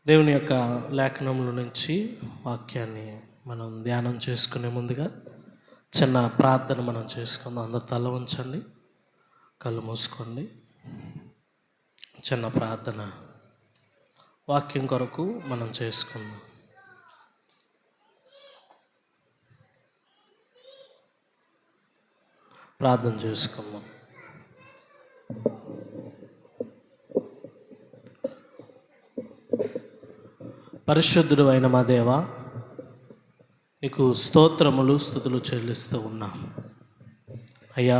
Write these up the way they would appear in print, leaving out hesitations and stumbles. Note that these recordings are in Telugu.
దేవుని యొక్క లేఖనముల నుంచి వాక్యాన్ని మనం ధ్యానం చేసుకునే ముందుగా చిన్న ప్రార్థన మనం చేసుకుందాం. అందరు తల ఉంచండి, కళ్ళు మూసుకోండి. చిన్న ప్రార్థన వాక్యం కొరకు మనం చేసుకుందాం. ప్రార్థన చేసుకుందాం. పరిశుద్ధుడు అయిన మా దేవా, నీకు స్తోత్రములు స్తుతులు చెల్లిస్తూ ఉన్నాం. అయ్యా,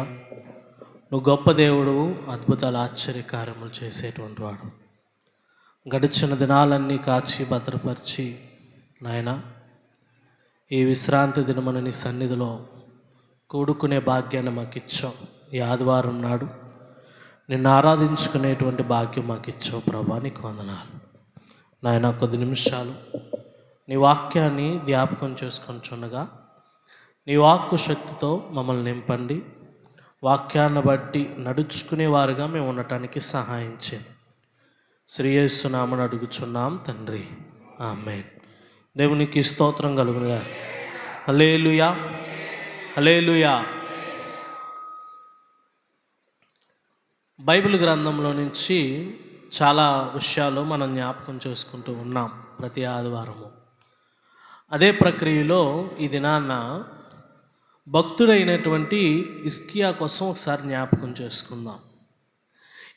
నువ్వు గొప్ప దేవుడు, అద్భుతాలు ఆశ్చర్యకార్యములు చేసేటువంటి వాడు. గడిచిన దినాలన్నీ కాచి భద్రపరిచి నాయన ఈ విశ్రాంతి దినమున నీ సన్నిధిలో కూడుకునే భాగ్యాన్ని మాకు ఇచ్చావు. ఈ ఆదివారం నాడు నిన్ను ఆరాధించుకునేటువంటి భాగ్యం మాకు ఇచ్చావు ప్రభా, నీకు వందనాలు నాయన. కొద్ది నిమిషాలు నీ వాక్యాన్ని జ్ఞాపకం చేసుకొనిచుండగా నీ వాక్కు శక్తితో మమ్మల్ని నింపండి. వాక్యాన్ని బట్టి నడుచుకునేవారుగా మేము ఉండటానికి సహాయం చేయండి. శ్రీ యేసు నామమున అడుగుచున్నాం తండ్రి, ఆమేన్. దేవునికి స్తోత్రం కలుగునుగా. హల్లెలూయా, హల్లెలూయా. బైబిల్ గ్రంథంలో నుంచి చాలా విషయాలు మనం జ్ఞాపకం చేసుకుంటూ ఉన్నాం ప్రతి ఆదివారము. అదే ప్రక్రియలో ఈ దినాన్న భక్తుడైనటువంటి హిజ్కియా కోసం ఒకసారి జ్ఞాపకం చేసుకుందాం.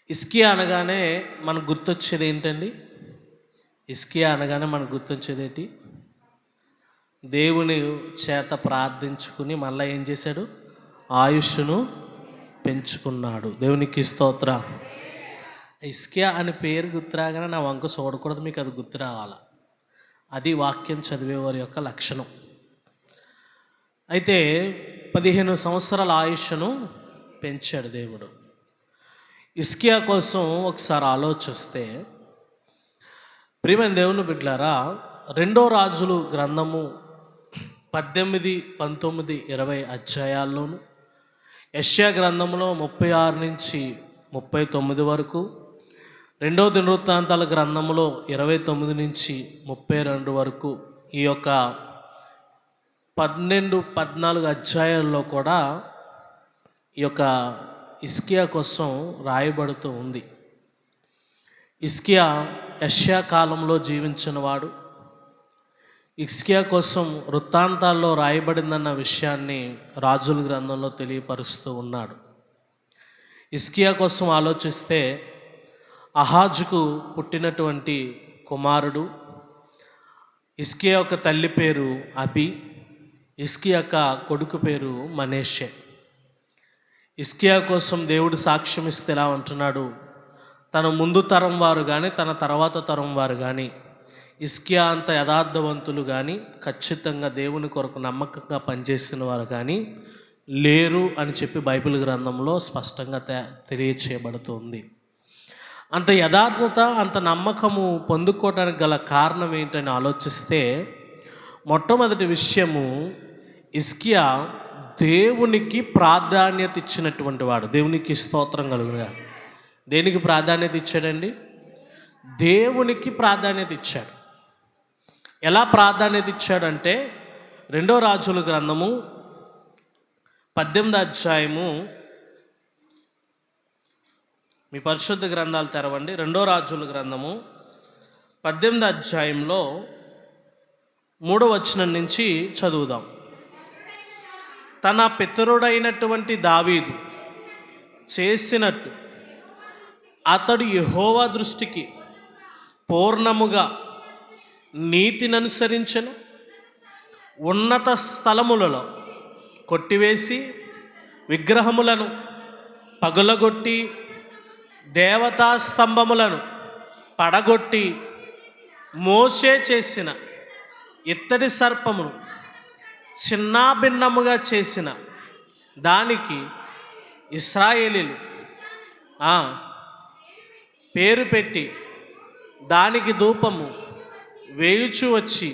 హిజ్కియా అనగానే మనకు గుర్తొచ్చేది ఏంటండి? హిజ్కియా అనగానే మనకు గుర్తొచ్చేది ఏంటి? దేవుని చేత ప్రార్థించుకుని మళ్ళీ ఏం చేశాడు? ఆయుష్ను పెంచుకున్నాడు. దేవునికి స్తోత్ర. హిజ్కియా అని పేరు గుర్తురాగానే నా వంక చూడకూడదు, మీకు అది గుర్తు రావాలా. అది వాక్యం చదివేవారి యొక్క లక్షణం. అయితే 15 సంవత్సరాల ఆయుష్ను పెంచాడు దేవుడు. హిజ్కియా కోసం ఒకసారి ఆలోచిస్తే, ప్రియమైన దేవుని బిడ్డలారా, 2 రాజులు గ్రంథము 18, 19, 20 అధ్యాయాల్లోను, యెషయా గ్రంథంలో 36 నుంచి 39 వరకు, 2వ దినవృత్తాంతాల గ్రంథంలో 29 నుంచి 32 వరకు, ఈ యొక్క 12, 14 అధ్యాయాల్లో కూడా ఈ యొక్క హిజ్కియా కోసం రాయబడుతూ ఉంది. హిజ్కియా యెషయా కాలంలో జీవించిన వాడు. హిజ్కియా కోసం వృత్తాంతాల్లో రాయబడిందన్న విషయాన్ని రాజుల గ్రంథంలో తెలియపరుస్తూ ఉన్నాడు. హిజ్కియా కోసం ఆలోచిస్తే, అహాజుకు పుట్టినటువంటి కుమారుడు. హిజ్కియా యొక్క తల్లి పేరు అబి, హిజ్కియా యొక్క కొడుకు పేరు మనష్షే. హిజ్కియా కోసం దేవుడు సాక్ష్యం ఇస్తే ఎలా అంటున్నాడు? తన ముందు తరం వారు కానీ తన తర్వాత తరం వారు కానీ హిజ్కియా అంత యథార్థవంతులు కానీ ఖచ్చితంగా దేవుని కొరకు నమ్మకంగా పనిచేసిన వారు కానీ లేరు అని చెప్పి బైబిల్ గ్రంథంలో స్పష్టంగా తెలియచేయబడుతుంది. అంత యథార్థత, అంత నమ్మకము పొందుకోవడానికి గల కారణం ఏంటని ఆలోచిస్తే, మొట్టమొదటి విషయము, హిజ్కియా దేవునికి ప్రాధాన్యత ఇచ్చినటువంటి వాడు. దేవునికి స్తోత్రం కలుగునుగా. దేనికి ప్రాధాన్యత ఇచ్చాడండి? దేవునికి ప్రాధాన్యత ఇచ్చాడు. ఎలా ప్రాధాన్యత ఇచ్చాడంటే, 2వ రాజుల గ్రంథము 18వ అధ్యాయము, మీ పరిశుద్ధ గ్రంథాలు తెరవండి. 2వ రాజుల గ్రంథము 18వ అధ్యాయంలో 3వ వచనం నుంచి చదువుదాం. తన పితరుడైనటువంటి దావీదు చేసినట్టు అతడు యెహోవా దృష్టికి పూర్ణముగా నీతిని అనుసరించెను. ఉన్నత స్థలములలో కొట్టివేసి విగ్రహములను పగులగొట్టి దేవతా స్తంభములను పడగొట్టి మోషే చేసిన ఇత్తడి సర్పమును చిన్నాభిన్నముగా చేసిన దానికి ఇశ్రాయేలీలు పేరు పెట్టి దానికి ధూపము వేయుచు వచ్చి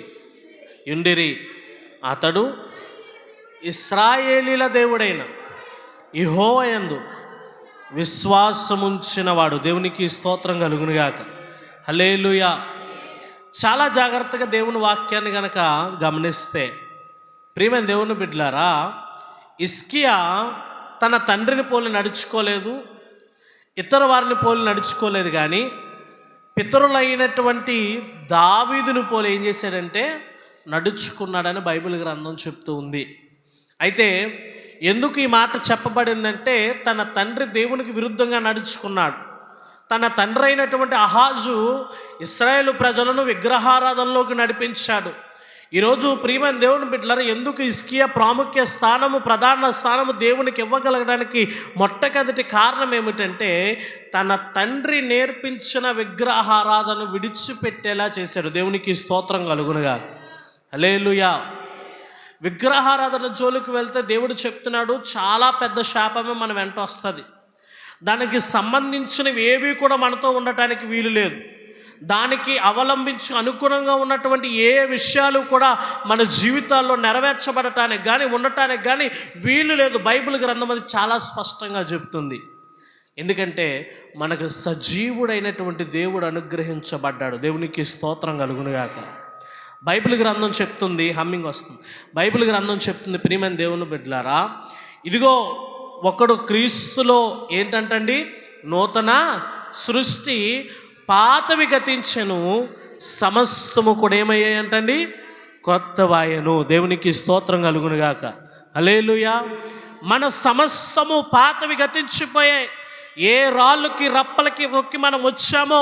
యుండిరి. అతడు ఇశ్రాయేలీల దేవుడైన యెహోవా యందు విశ్వాసముంచిన వాడు. దేవునికి స్తోత్రం కలుగునుగాక. హల్లెలూయా. చాలా జాగ్రత్తగా దేవుని వాక్యాన్ని గనక గమనిస్తే, ప్రియమైన దేవుని బిడ్డలారా, హిజ్కియా తన తండ్రిని పోలి నడుచుకోలేదు, ఇతర వారిని పోలి నడుచుకోలేదు, కానీ పితరులైనటువంటి దావీదును పోలి ఏం చేశాడంటే నడుచుకున్నాడని బైబిల్ గ్రంథం చెప్తూ ఉంది. అయితే ఎందుకు ఈ మాట చెప్పబడిందంటే, తన తండ్రి దేవునికి విరుద్ధంగా నడుచుకున్నాడు. తన తండ్రి అయినటువంటి అహాజు ఇశ్రాయేలు ప్రజలను విగ్రహారాధనలోకి నడిపించాడు. ఈరోజు ప్రియమైన దేవుని బిడ్డలారా, ఎందుకు హిజ్కియా ప్రాముఖ్య స్థానము, ప్రధాన స్థానము దేవునికి ఇవ్వగలగడానికి మొట్టమొదటి కారణం ఏమిటంటే, తన తండ్రి నేర్పించిన విగ్రహారాధన విడిచిపెట్టేలా చేశాడు. దేవునికి స్తోత్రం కలుగునుగా. హల్లెలూయా. విగ్రహారాధన జోలికి వెళ్తే దేవుడు చెప్తున్నాడు, చాలా పెద్ద శాపమే మన వెంట వస్తుంది. దానికి సంబంధించినవి ఏవి కూడా మనతో ఉండటానికి వీలు లేదు. దానికి అవలంబించి అనుగుణంగా ఉన్నటువంటి ఏ విషయాలు కూడా మన జీవితాల్లో నెరవేర్చబడటానికి కానీ ఉండటానికి కానీ వీలు లేదు. బైబిల్ గ్రంథం అది చాలా స్పష్టంగా చెప్తుంది. ఎందుకంటే మనకు సజీవుడైనటువంటి దేవుడు అనుగ్రహించబడ్డాడు. దేవునికి స్తోత్రం కలుగునుగాక. బైబిల్ గ్రంథం చెప్తుంది, హమ్మింగ్ వస్తుంది. బైబిల్ గ్రంథం చెప్తుంది, ప్రియమైన దేవుని బిడ్డలారా, ఇదిగో ఒకడు క్రీస్తులో ఏంటంటండి నూతన సృష్టి, పాతవి గతించెను, సమస్తము కూడా ఏమయ్యాయంటండి కొత్తవాయను. దేవునికి స్తోత్రం కలుగునుగాక. హల్లెలూయా. మన సమస్తము పాతవి గతించిపోయాయి. ఏ రాళ్ళకి రప్పలకి మొక్కి మనం వచ్చామో,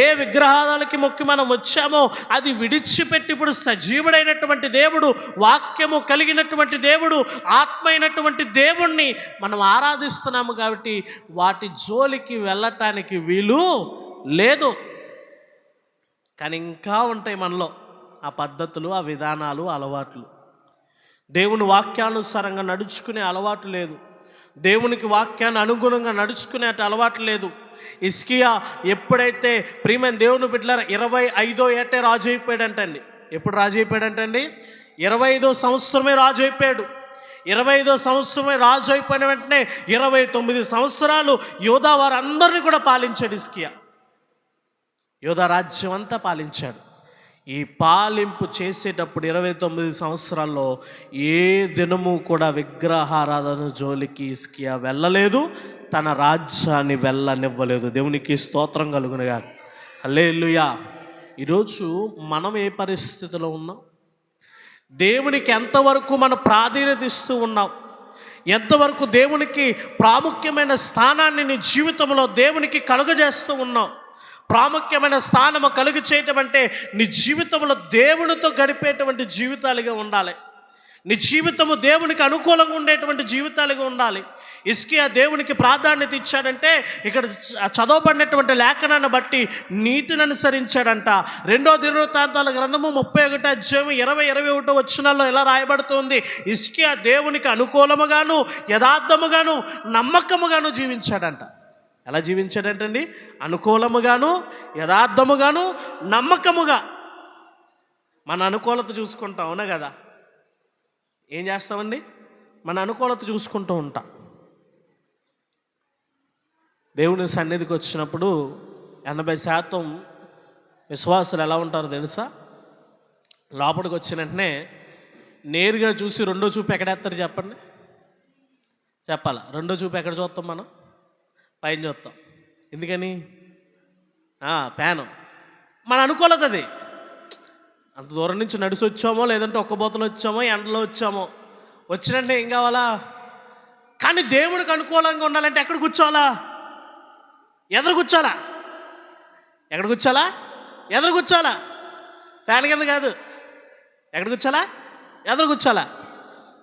ఏ విగ్రహాలకి మొక్కి మనం వచ్చామో అది విడిచిపెట్టి ఇప్పుడు సజీవుడైనటువంటి దేవుడు, వాక్యము కలిగినటువంటి దేవుడు, ఆత్మ అయినటువంటి దేవుణ్ణి మనం ఆరాధిస్తున్నాము. కాబట్టి వాటి జోలికి వెళ్ళటానికి వీలు లేదు. కానీ ఇంకా ఉంటాయి మనలో ఆ పద్ధతులు, ఆ విధానాలు, అలవాట్లు. దేవుని వాక్యానుసారంగా నడుచుకునే అలవాటు లేదు. దేవునికి వాక్యాన్ని అనుగుణంగా నడుచుకునే అలవాటు లేదు. హిజ్కియా ఎప్పుడైతే ప్రియమైన దేవుని బిడ్డలారా 25వ ఏటే రాజు అయిపోయాడంటండి. ఎప్పుడు రాజు అయిపోయాడంటండి? 25వ సంవత్సరమే రాజు అయిపోయాడు. 25వ సంవత్సరమే రాజు అయిపోయిన వెంటనే 29 సంవత్సరాలు యోధా వారందరినీ కూడా పాలించాడు హిజ్కియా. యోధా రాజ్యం అంతా పాలించాడు. ఈ పాలింపు చేసేటప్పుడు 29 సంవత్సరాల్లో ఏ దినము కూడా విగ్రహారాధన జోలికి హిజ్కియా వెళ్ళలేదు, తన రాజ్యాన్ని వెళ్ళనివ్వలేదు. దేవునికి స్తోత్రం కలుగునుగా. హల్లెలూయా. ఈరోజు మనం ఏ పరిస్థితిలో ఉన్నాం? దేవునికి ఎంతవరకు మన ప్రాధాన్యత ఇస్తూ ఉన్నాం? ఎంతవరకు దేవునికి ప్రాముఖ్యమైన స్థానాన్ని నీ జీవితంలో దేవునికి కలుగజేస్తూ ఉన్నాం? ప్రాముఖ్యమైన స్థానము కలుగు చేయటం అంటే నీ జీవితంలో దేవునితో గడిపేటువంటి జీవితాలుగా ఉండాలి. నీ జీవితము దేవునికి అనుకూలంగా ఉండేటువంటి జీవితాలుగా ఉండాలి. హిజ్కియా దేవునికి ప్రాధాన్యత ఇచ్చాడంటే ఇక్కడ చదవబడినటువంటి లేఖనాన్ని బట్టి నీతిని అనుసరించాడంట. 2వ దినవృత్తాంతాల గ్రంథము 31వ అధ్యాయం 20-21 వచనాల్లో ఎలా రాయబడుతుంది? హిజ్కియా దేవునికి అనుకూలముగాను, యథార్థముగాను, నమ్మకముగాను జీవించాడంట. ఎలా జీవించాడంటండి? అనుకూలముగాను, యథార్థముగాను, నమ్మకముగా. మన అనుకూలత చూసుకుంటాం, అవునా కదా? ఏం చేస్తామండి? మన అనుకూలత చూసుకుంటూ ఉంటాం. దేవుని సన్నిధికి వచ్చినప్పుడు 80% విశ్వాసులు ఎలా ఉంటారో తెలుసా? లోపలికి వచ్చిన వెంటనే నేరుగా చూసి రెండో చూపు ఎక్కడేస్తారు చెప్పండి? చెప్పాలా? రెండో చూపు ఎక్కడ చూస్తాం మనం? పైన చూస్తాం. ఎందుకని? ఫ్యాను. మన అనుకూలత అది. అంత దూరం నుంచి నడిచి వచ్చామో, లేదంటే ఒక్క బోతలు వచ్చామో, ఎండలో వచ్చామో, వచ్చినట్టే ఏం కావాలా? కానీ దేవునికి అనుకూలంగా ఉండాలంటే ఎక్కడ కూర్చోవాలా? ఎదురు కూర్చోాలా? ఎక్కడ కూర్చోాలా? ఎదురు కూర్చోాలా? ఫ్యాన్ కింద కాదు. ఎక్కడ కూర్చోాలా? ఎదురు కూర్చోాలా.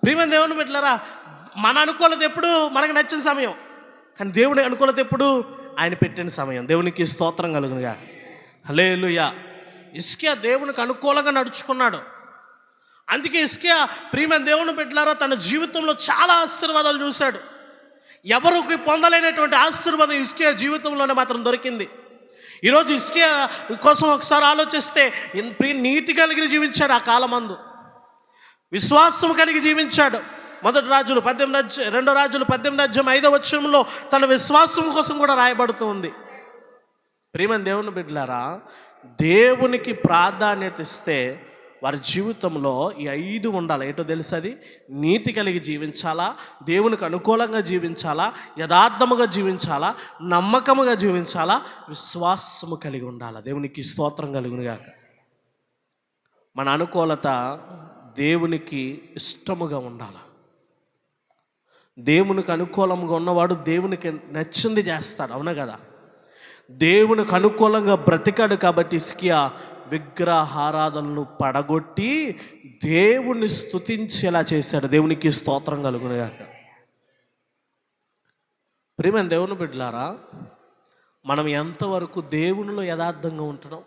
ప్రియమైన దేవుని బిడ్డలారా, మన అనుకూలత ఎప్పుడు మనకు నచ్చిన సమయం, కానీ దేవుని అనుకూలత ఎప్పుడు ఆయన పెట్టిన సమయం. దేవునికి స్తోత్రం కలుగునుగా. హల్లెలూయా. హిజ్కియా దేవునికి అనుకూలంగా నడుచుకున్నాడు. అందుకే హిజ్కియా ప్రియమైన దేవుని బిడ్డలారా తన జీవితంలో చాలా ఆశీర్వాదాలు చూశాడు. ఎవరికి పొందలేనటువంటి ఆశీర్వాదం హిజ్కియా జీవితంలోనే మాత్రం దొరికింది. ఈరోజు హిజ్కియా కోసం ఒకసారి ఆలోచిస్తే నీతి కలిగి జీవించాడు. ఆ కాలమందు విశ్వాసం కలిగి జీవించాడు. 2 రాజులు 18 అధ్యాయం 5వ వచనంలో తన విశ్వాసం కోసం కూడా రాయబడుతూ ఉంది. ప్రియమైన దేవుని బిడ్డలారా, దేవునికి ప్రాధాన్యత ఇస్తే వారి జీవితంలో ఈ 5 ఉండాలి. ఏంటో తెలుసా? అది నీతి కలిగి జీవించాలా, దేవునికి అనుకూలంగా జీవించాలా, యథార్థముగా జీవించాలా, నమ్మకముగా జీవించాలా, విశ్వాసము కలిగి ఉండాలా. దేవునికి స్తోత్రం కలుగునుగాక. మన అనుకూలత దేవునికి ఇష్టముగా ఉండాలి. దేవునికి అనుకూలంగా ఉన్నవాడు దేవునికి నచ్చింది చేస్తాడు, అవునా కదా? దేవునికి అనుకూలంగా బ్రతికాడు కాబట్టి హిజ్కియా విగ్రహారాధనలు పడగొట్టి దేవుణ్ణి స్తుతించేలా చేశాడు. దేవునికి స్తోత్రం కలుగునుగాక. ప్రియమైన దేవుని బిడ్డలారా, మనం ఎంతవరకు దేవునిలో యథార్థంగా ఉంటున్నాం,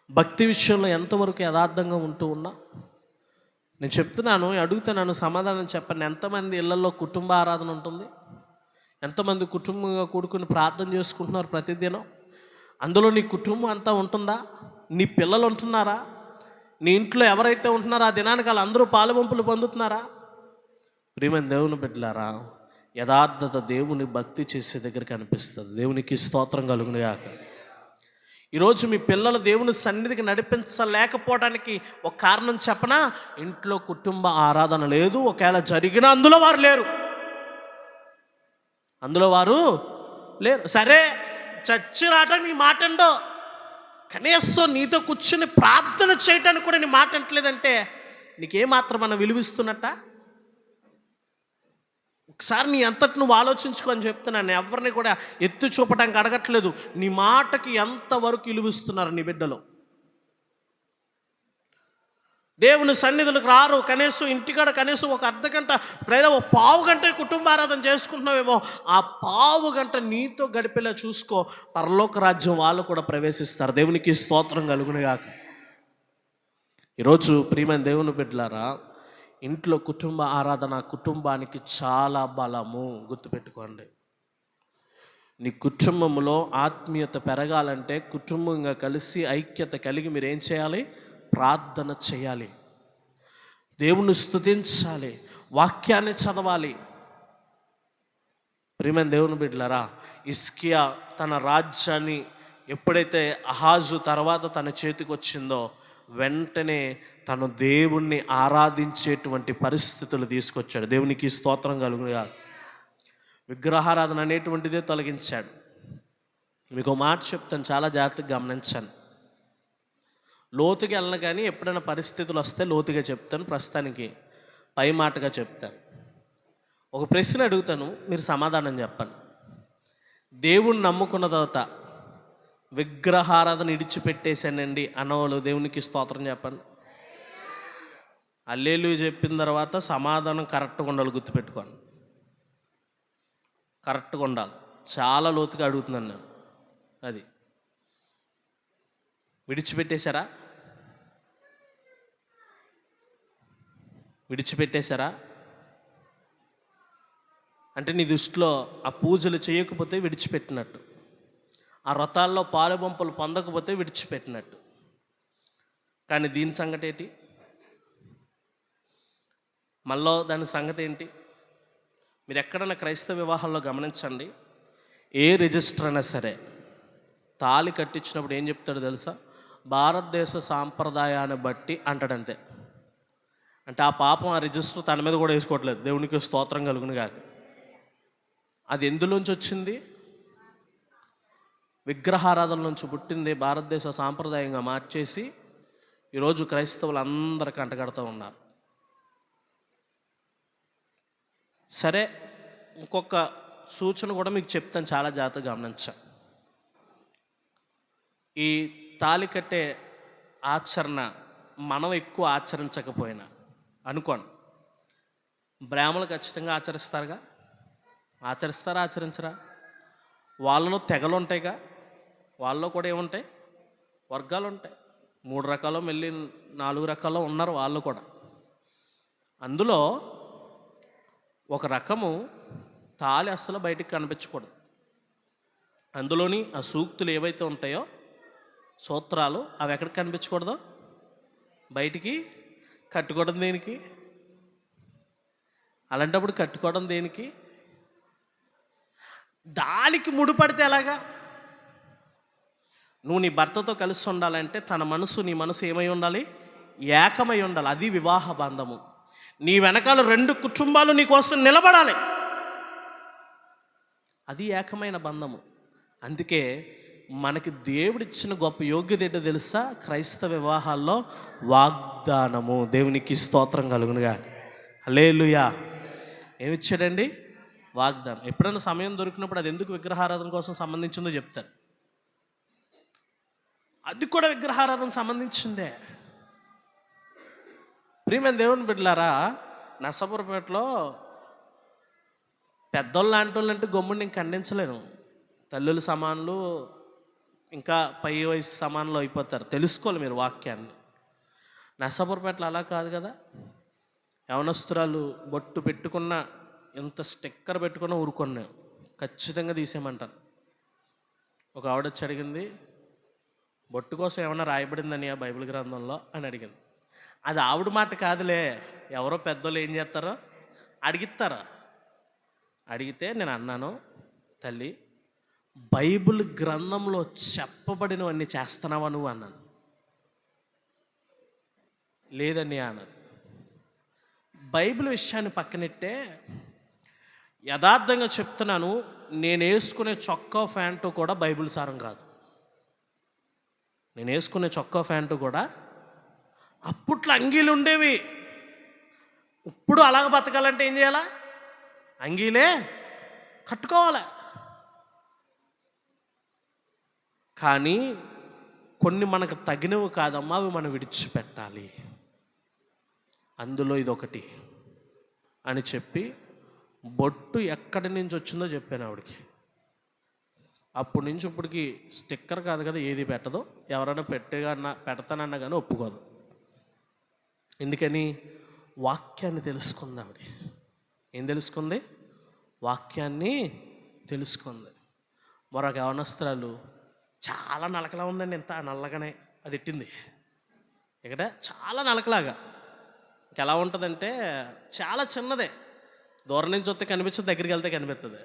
భక్తి విషయంలో ఎంతవరకు యథార్థంగా ఉంటూ ఉన్నా? నేను చెప్తున్నాను, అడుగుతున్నాను, సమాధానం చెప్పండి. ఎంతమంది ఇళ్లలో కుటుంబ ఆరాధన ఉంటుంది? ఎంతమంది కుటుంబంగా కూడుకుని ప్రార్థన చేసుకుంటున్నారు ప్రతిదినం? అందులో నీ కుటుంబం అంతా ఉంటుందా? నీ పిల్లలు ఉంటున్నారా? నీ ఇంట్లో ఎవరైతే ఉంటున్నారో ఆ దినానికి వాళ్ళందరూ పాలుపంపులు పొందుతున్నారా? ప్రియమైన దేవుని బిడ్డలారా, యథార్థత దేవుని భక్తి చేసే దగ్గర కనిపిస్తుంది. దేవునికి స్తోత్రం కలుగునుగాక. ఈరోజు మీ పిల్లలు దేవుని సన్నిధికి నడిపించలేకపోవడానికి ఒక కారణం చెప్పనా? ఇంట్లో కుటుంబ ఆరాధన లేదు. ఒకవేళ జరిగినా అందులో వారు లేరు. సరే, చచ్చి రావటానికి నీ మాట అండో, కనీసం నీతో కూర్చుని ప్రార్థన చేయటానికి కూడా నీ మాట అంటలేదంటే నీకేమాత్రం మనం విలువిస్తున్నట్ట? ఒకసారి నీ అంతటి నువ్వు ఆలోచించుకొని చెప్తున్నాను. ఎవరిని కూడా ఎత్తు చూపడానికి అడగట్లేదు. నీ మాటకి ఎంతవరకు విలువిస్తున్నారు నీ బిడ్డలు? దేవుని సన్నిధులకు రారు. కనీసం ఇంటికాడ కనీసం ఒక అర్ధగంట లేదా ఒక పావు గంట కుటుంబారాధన చేసుకుంటున్నావేమో, ఆ పావు గంట నీతో గడిపేలా చూసుకో. పరలోక రాజ్యం వాళ్ళు కూడా ప్రవేశిస్తారు. దేవునికి స్తోత్రం కలుగునుగాక. ఈరోజు ప్రియమైన దేవుని బిడ్డలారా, ఇంట్లో కుటుంబ ఆరాధన కుటుంబానికి చాలా బలము. గుర్తుపెట్టుకోండి. నీ కుటుంబంలో ఆత్మీయత పెరగాలంటే కుటుంబంగా కలిసి ఐక్యత కలిగి మీరు ఏం చేయాలి? ప్రార్థన చేయాలి, దేవుణ్ణి స్తుతించాలి, వాక్యాన్ని చదవాలి. ప్రియమైన దేవుని బిడ్డలారా, హిజ్కియా తన రాజ్యాన్ని ఎప్పుడైతే అహాజు తర్వాత తన చేతికి వచ్చిందో వెంటనే తను దేవుణ్ణి ఆరాధించేటువంటి పరిస్థితులు తీసుకొచ్చాడు. దేవునికి స్తోత్రం కలుగునుగా. విగ్రహారాధన అనేటువంటిదే తొలగించాడు. మీకు మాట చెప్తాను, చాలా జాగ్రత్తగా గమనించాను. లోతుగా వెళ్ళను, కానీ ఎప్పుడైనా పరిస్థితులు వస్తే లోతుగా చెప్తాను. ప్రస్తుతానికి పై మాటగా చెప్తాను. ఒక ప్రశ్న అడుగుతాను, మీరు సమాధానం చెప్పండి. దేవుణ్ణి నమ్ముకున్న తర్వాత విగ్రహారాధన ఇడిచిపెట్టేశానండి అన్నవాళ్ళు దేవునికి స్తోత్రం చెప్పండి. హల్లెలూయా చెప్పిన తర్వాత సమాధానం కరెక్ట్గా ఉండాలి. గుర్తుపెట్టుకోండి, కరెక్ట్గా ఉండాలి. చాలా లోతుగా అడుగుతున్నాను నేను. అది విడిచిపెట్టేశారా? అంటే నీ దృష్టిలో ఆ పూజలు చేయకపోతే విడిచిపెట్టినట్టు, ఆ వ్రతాల్లో పాలుబంపులు పొందకపోతే విడిచిపెట్టినట్టు. కానీ దీని సంగతి ఏంటి? మళ్ళీ దాని సంగతి ఏంటి? మీరు ఎక్కడైనా క్రైస్తవ వివాహాల్లో గమనించండి, ఏ రిజిస్టర్ అయినా సరే తాళి కట్టించినప్పుడు ఏం చెప్తాడో తెలుసా? భారతదేశ సాంప్రదాయాన్ని బట్టి అంటాడంతే. అంటే ఆ పాపం ఆ రిజిస్టర్ తన మీద కూడా వేసుకోవట్లేదు. దేవునికి స్తోత్రం కలుగును కాక. అది ఎందులోంచి వచ్చింది? విగ్రహారాధన నుంచి పుట్టింది. భారతదేశ సాంప్రదాయంగా మార్చేసి ఈరోజు క్రైస్తవులు అందరికీ అంటగడుతూ ఉన్నారు. సరే, ఇంకొక సూచన కూడా మీకు చెప్తాను, చాలా జాగ్రత్తగా గమనించా. ఈ తాళి కట్టే ఆచరణ మనం ఎక్కువ ఆచరించకపోయినా అనుకోండి, బ్రాహ్మణులు ఖచ్చితంగా ఆచరిస్తారా? ఆచరించరా? వాళ్ళలో తెగలు ఉంటాయిగా, వాళ్ళలో కూడా ఏముంటాయి? వర్గాలు ఉంటాయి. 3 రకాలు, మళ్ళీ 4 రకాలు ఉన్నారు వాళ్ళు కూడా. అందులో ఒక రకము తాళి అస్సలు బయటికి కనిపించకూడదు. అందులోని ఆ సూక్తులు ఏవైతే ఉంటాయో, సూత్రాలు, అవి ఎక్కడికి కనిపించకూడదు? బయటికి. కట్టుకోవడం దేనికి? అలాంటప్పుడు కట్టుకోవడం దేనికి? దానికి ముడిపడితే ఎలాగా? నువ్వు నీ భర్తతో కలిసి ఉండాలంటే తన మనసు నీ మనసు ఏమై ఉండాలి? ఏకమై ఉండాలి. అది వివాహ బంధము. నీ వెనకాల 2 కుటుంబాలు నీ కోసం నిలబడాలి. అది ఏకమైన బంధము. అందుకే మనకి దేవుడిచ్చిన గొప్ప యోగ్యత ఏంటో తెలుసా? క్రైస్తవ వివాహాల్లో వాగ్దానము. దేవునికి స్తోత్రం కలుగునుగా. హల్లెలూయా. ఏమిచ్చాడండి? వాగ్దానం. ఎప్పుడైనా సమయం దొరికినప్పుడు అది ఎందుకు విగ్రహారాధన కోసం సంబంధించిందో చెప్తారు. అది కూడా విగ్రహారాధన సంబంధించిందే. ప్రియమైన దేవుని బిడ్డలారా, నర్సాపురపేటలో పెద్దోళ్ళు లాంటి వాళ్ళు అంటే గమ్ముని నేను ఖండించలేను. తల్లుల సమానులు, ఇంకా పై వయసు సమానులు అయిపోతారు. తెలుసుకోవాలి మీరు వాక్యాన్ని. నర్సాపురపేటలో అలా కాదు కదా. యవనస్తురాలు బొట్టు పెట్టుకున్న, ఎంత స్టిక్కర్ పెట్టుకున్నా ఊరుకున్నా ఖచ్చితంగా తీసేయమంటారు. ఒక ఆవిడ వచ్చి అడిగింది, బొట్టు కోసం ఏమన్నా రాయబడిందని ఆ బైబిల్ గ్రంథంలో అని అడిగింది. అది ఆవిడ మాట కాదులే, ఎవరో పెద్దోళ్ళు ఏం చేస్తారో అడిగిస్తారా. అడిగితే నేను అన్నాను, తల్లి బైబిల్ గ్రంథంలో చెప్పబడినవన్నీ చేస్తున్నావా నువ్వు అన్నాను. లేదని అన్నాను. బైబిల్ విషయాన్ని పక్కనెట్టే యథార్థంగా చెప్తున్నాను, నేను వేసుకునే చొక్కా ప్యాంటు కూడా బైబిల్ సారం కాదు. నేను వేసుకునే చొక్కా ప్యాంటు కూడా అప్పట్లో అంగీలు ఉండేవి. ఇప్పుడు అలాగ బతకాలంటే ఏం చేయాలా? అంగీలే కట్టుకోవాలి. కానీ కొన్ని మనకు తగినవి కాదమ్మా, అవి మనం విడిచిపెట్టాలి. అందులో ఇదొకటి అని చెప్పి బొట్టు ఎక్కడి నుంచి వచ్చిందో చెప్పాను ఆవిడకి. అప్పటి నుంచి ఇప్పటికి స్టిక్కర్ కాదు కదా ఏది పెట్టదో, ఎవరైనా పెడతానన్నా కానీ ఒప్పుకోదు. ఎందుకని? వాక్యాన్ని తెలుసుకుంది ఆవిడ. ఏం తెలుసుకుంది? వాక్యాన్ని తెలుసుకుంది. మరొక యవనస్త్రాలు చాలా నలకలా ఉందండి, ఎంత నల్లగానే అది ఎట్టింది ఇక్కడ, చాలా నలకలాగా. ఇంకెలా ఉంటుందంటే చాలా చిన్నదే, దూరం నుంచి వస్తే కనిపించదు, దగ్గరికి వెళ్తే కనిపిస్తుంది.